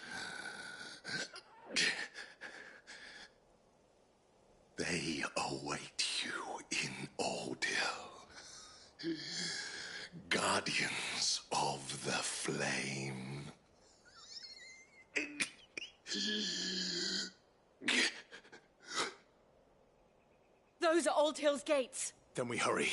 They await you in Oldhill. Guardians of the Flame.
Those are Old Hill's gates.
Then we hurry.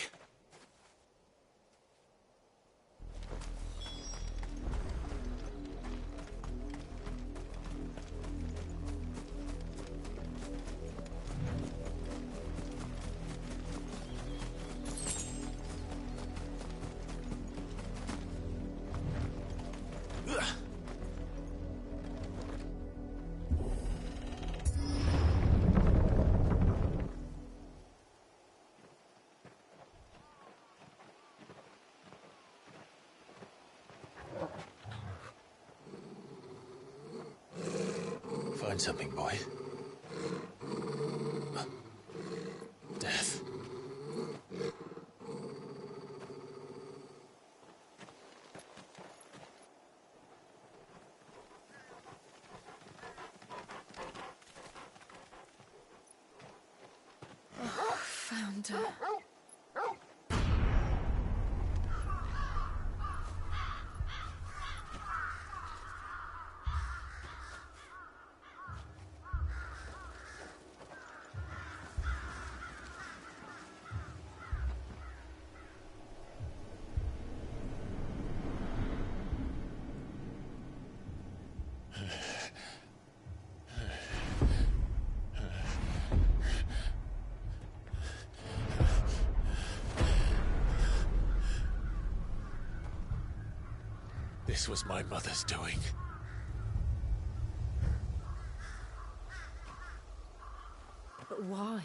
find something, boy. Death.
Found her.
This was my mother's doing.
But why?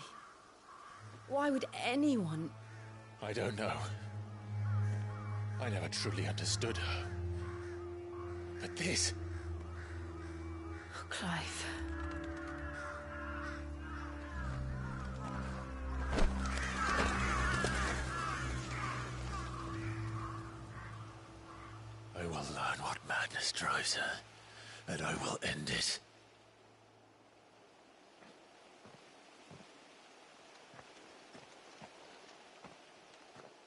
Why would anyone...
I don't know. I never truly understood her. But this...
Oh, Clive.
I will learn what madness drives her, and I will end it.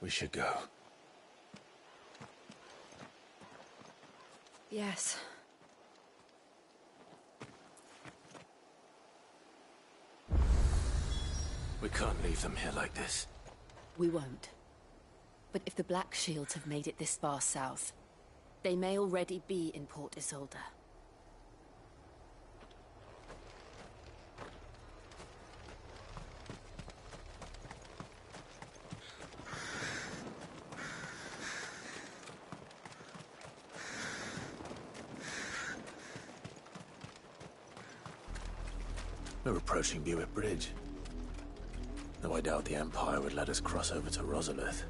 We should go.
Yes.
We can't leave them here like this.
We won't. But if the Black Shields have made it this far south, they may already be in Port Isolde.
We're approaching Buick Bridge. Though I doubt the Empire would let us cross over to Rosalith.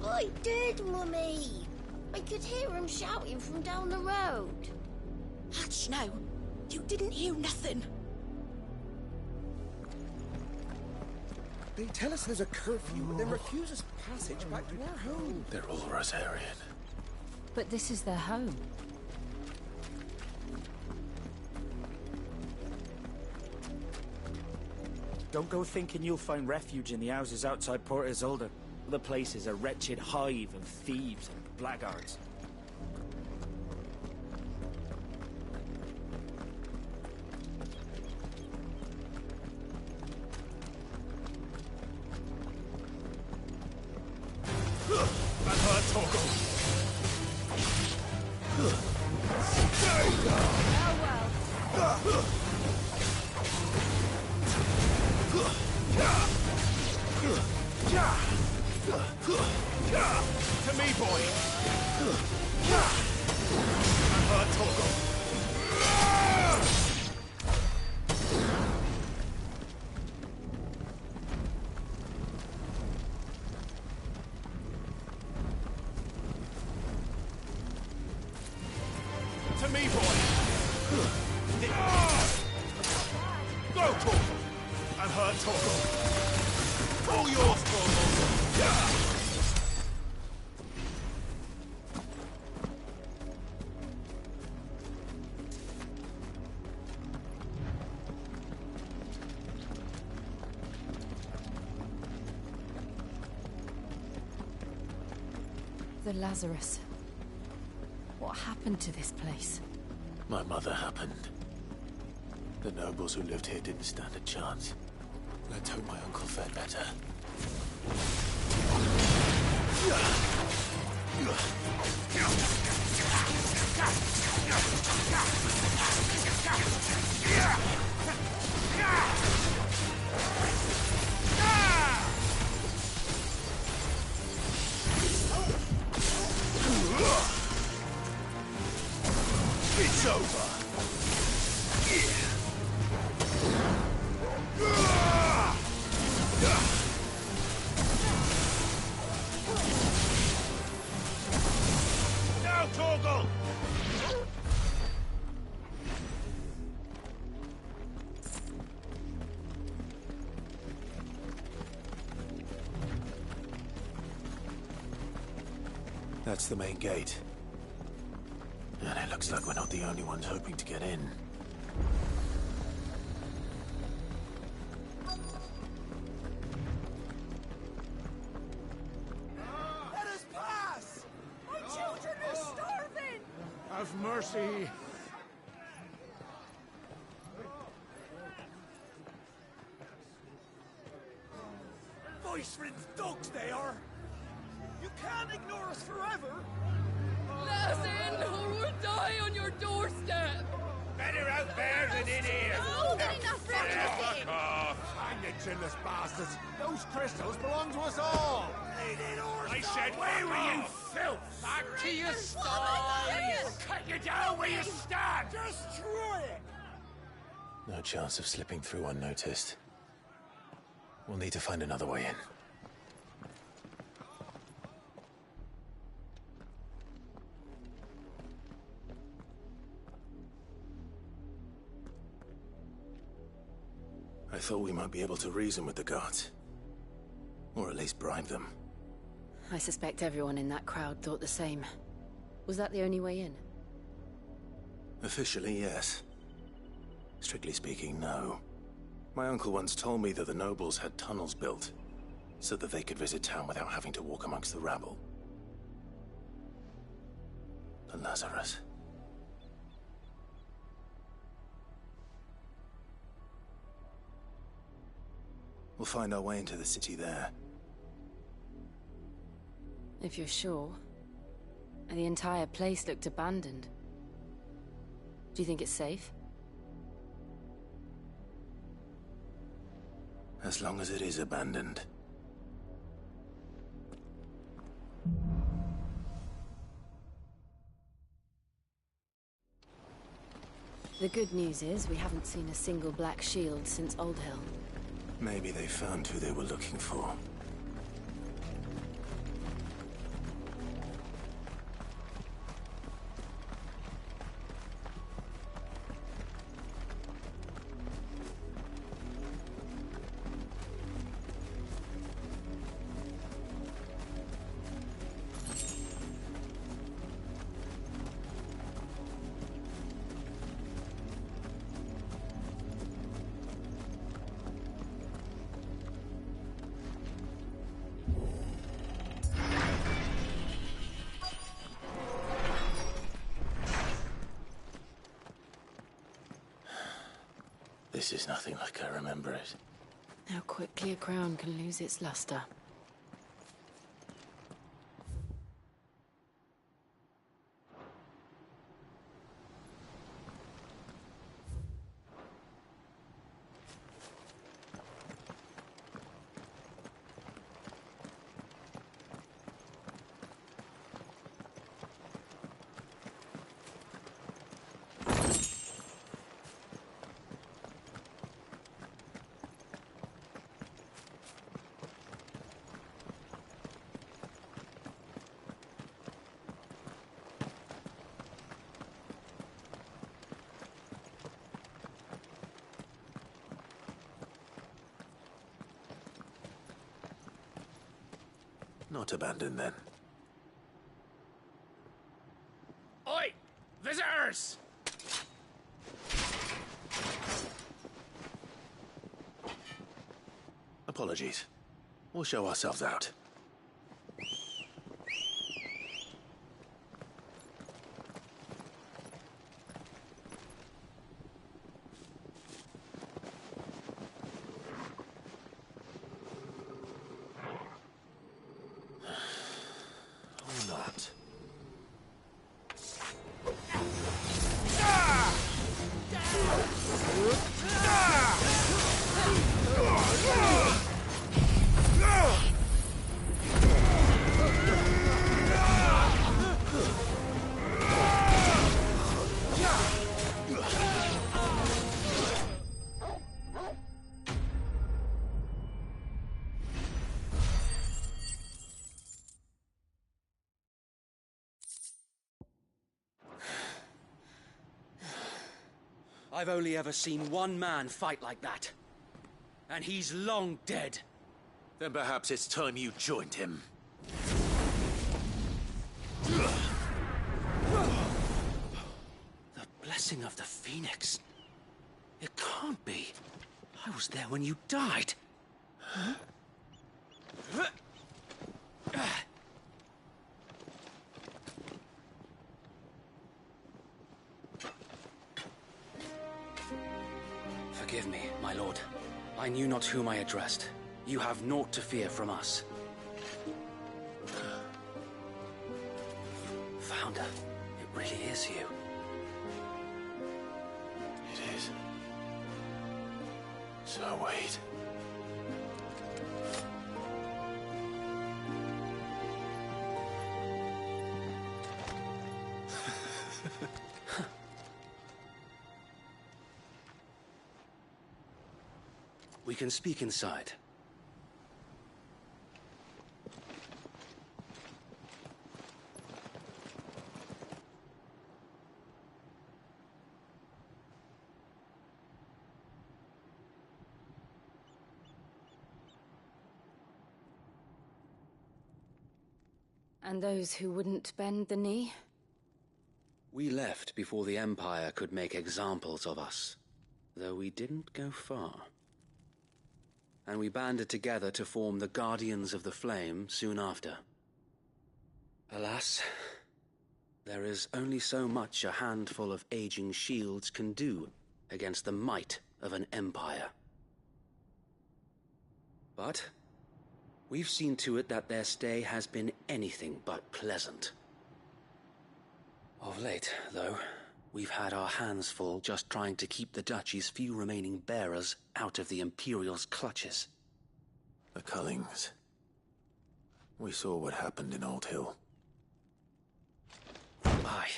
I did, Mummy. I could hear him shouting from down the road.
Hush now. You didn't hear nothing.
They tell us there's a curfew, but then refuse us passage back to our home.
They're all Rosarian.
But this is their home.
Don't go thinking you'll find refuge in the houses outside Port Isolde. The place is a wretched hive of thieves and blackguards.
To me, boy! To me, boy! Go, Torgal! And hurt Torgal! All yours, Torgal!
The Lazarus. What happened to this place?
My mother happened. The nobles who lived here didn't stand a chance. Let's hope my uncle fared better.
It's over! Yeah.
That's the main gate. And it looks like we're not the only ones hoping to get in.
Let us pass! My children are starving!
Have mercy.
Viceland's dogs they are! You can't ignore us forever!
Let us in, or we'll die on your doorstep!
Better out there than in here!
Oh, good enough for everything!
Hang the chinless bastards. Those crystals belong to us all.
I said, where were you, filth?
Back to your sties!
We'll cut you down where you stand!
Destroy it!
No chance of slipping through unnoticed. We'll need to find another way in. I thought we might be able to reason with the guards. Or at least bribe them.
I suspect everyone in that crowd thought the same. Was that the only way in?
Officially, yes. Strictly speaking, no. My uncle once told me that the nobles had tunnels built, so that they could visit town without having to walk amongst the rabble. But Lazarus... We'll find our way into the city there.
If you're sure. The entire place looked abandoned. Do you think it's safe?
As long as it is abandoned.
The good news is we haven't seen a single black shield since Old Hill.
Maybe they found who they were looking for. This is nothing like I remember it.
How quickly a crown can lose its luster.
Not abandoned, then.
Oi! Visitors!
Apologies. We'll show ourselves out. Or not.
I've only ever seen one man fight like that. And he's long dead.
Then perhaps it's time you joined him.
Rising of the Phoenix. It can't be. I was there when you died. Huh? Forgive me, my lord. I knew not whom I addressed. You have naught to fear from us. Founder, it really is you.
It is. So wait.
We can speak inside.
And those who wouldn't bend the knee?
We left before the Empire could make examples of us, though we didn't go far. And we banded together to form the Guardians of the Flame soon after. Alas, there is only so much a handful of aging shields can do against the might of an empire. But we've seen to it that their stay has been anything but pleasant. Of late, though, we've had our hands full just trying to keep the Duchy's few remaining bearers out of the Imperial's clutches.
The Cullings. We saw what happened in Old Hill.
Aye.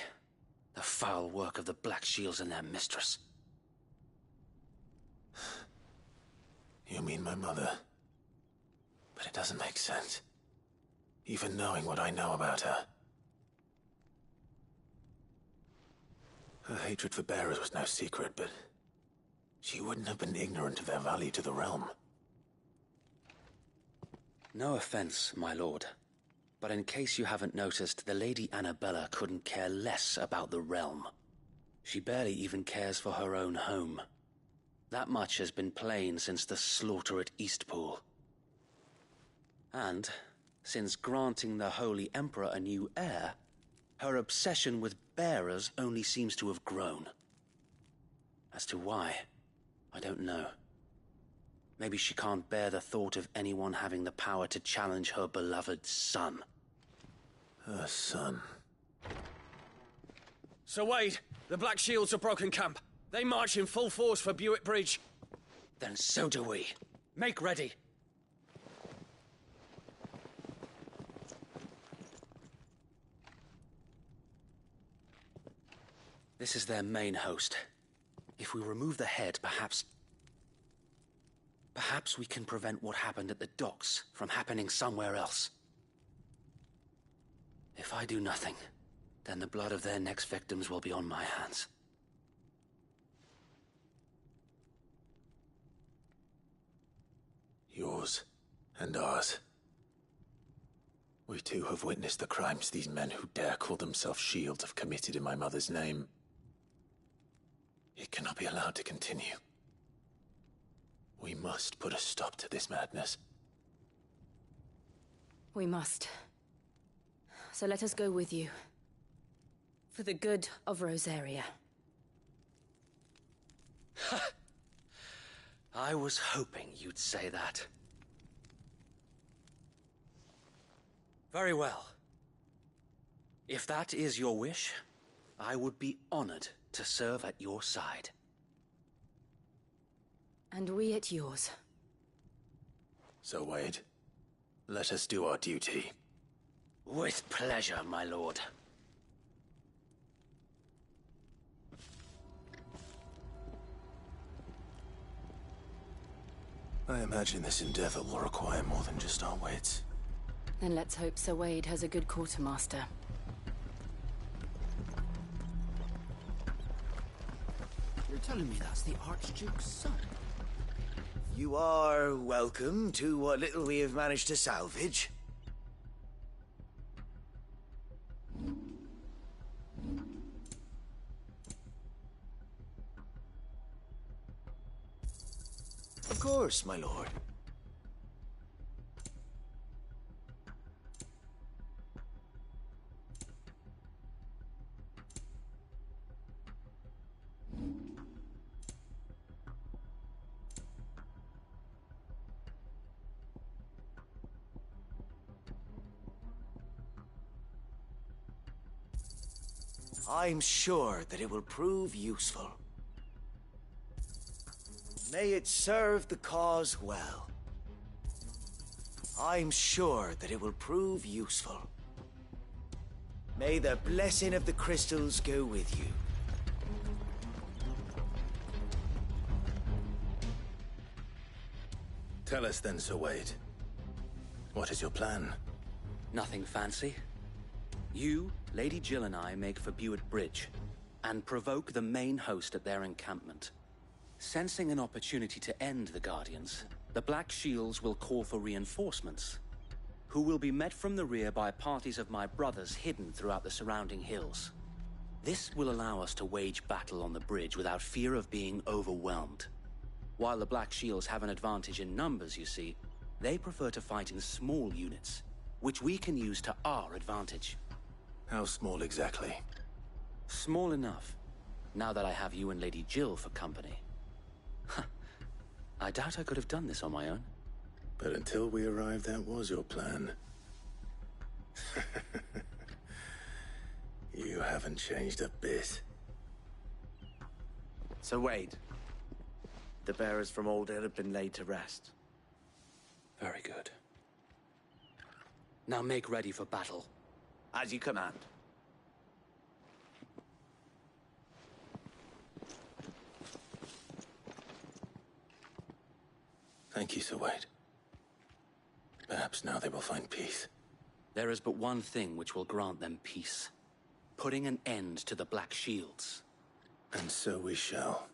The foul work of the Black Shields and their mistress.
You mean my mother? But it doesn't make sense. Even knowing what I know about her. Her hatred for bearers was no secret, but she wouldn't have been ignorant of their value to the realm.
No offense, my lord, but in case you haven't noticed, the Lady Annabella couldn't care less about the realm. She barely even cares for her own home. That much has been plain since the slaughter at Eastpool. And, since granting the Holy Emperor a new heir, her obsession with bearers only seems to have grown. As to why, I don't know. Maybe she can't bear the thought of anyone having the power to challenge her beloved son.
Her son.
Sir Wade, the Black Shields have broken camp. They march in full force for Buick Bridge. Then so do we. Make ready. This is their main host. If we remove the head, perhaps we can prevent what happened at the docks from happening somewhere else. If I do nothing, then the blood of their next victims will be on my hands.
Yours and ours. We too have witnessed the crimes these men who dare call themselves shields have committed in my mother's name. It cannot be allowed to continue. We must put a stop to this madness.
We must. So let us go with you. For the good of Rosaria.
I was hoping you'd say that. Very well. If that is your wish, I would be honored to serve at your side.
And we at yours.
So, Wade, let us do our duty.
With pleasure, my lord.
I imagine this endeavor will require more than just our wits.
Then let's hope Sir Wade has a good quartermaster.
You're telling me that's the Archduke's son?
You are welcome to what little we have managed to salvage. course, my lord. I'm sure that it will prove useful. May it serve the cause well. I'm sure that it will prove useful. May the blessing of the crystals go with you.
Tell us then, Sir Wade. What is your plan?
Nothing fancy. You, Lady Jill and I make for Buett Bridge, and provoke the main host at their encampment. Sensing an opportunity to end the Guardians, the Black Shields will call for reinforcements, who will be met from the rear by parties of my brothers hidden throughout the surrounding hills. This will allow us to wage battle on the bridge without fear of being overwhelmed. While the Black Shields have an advantage in numbers, you see, they prefer to fight in small units, which we can use to our advantage.
How small exactly?
Small enough, now that I have you and Lady Jill for company. I doubt I could have done this on my own.
But until we arrived, that was your plan. You haven't changed a bit.
Sir Wade, the bearers from Old Inn have been laid to rest.
Very good. Now make ready for battle.
As you command.
Thank you, Sir Wade. Perhaps now they will find peace.
There is but one thing which will grant them peace. Putting an end to the Black Shields.
And so we shall.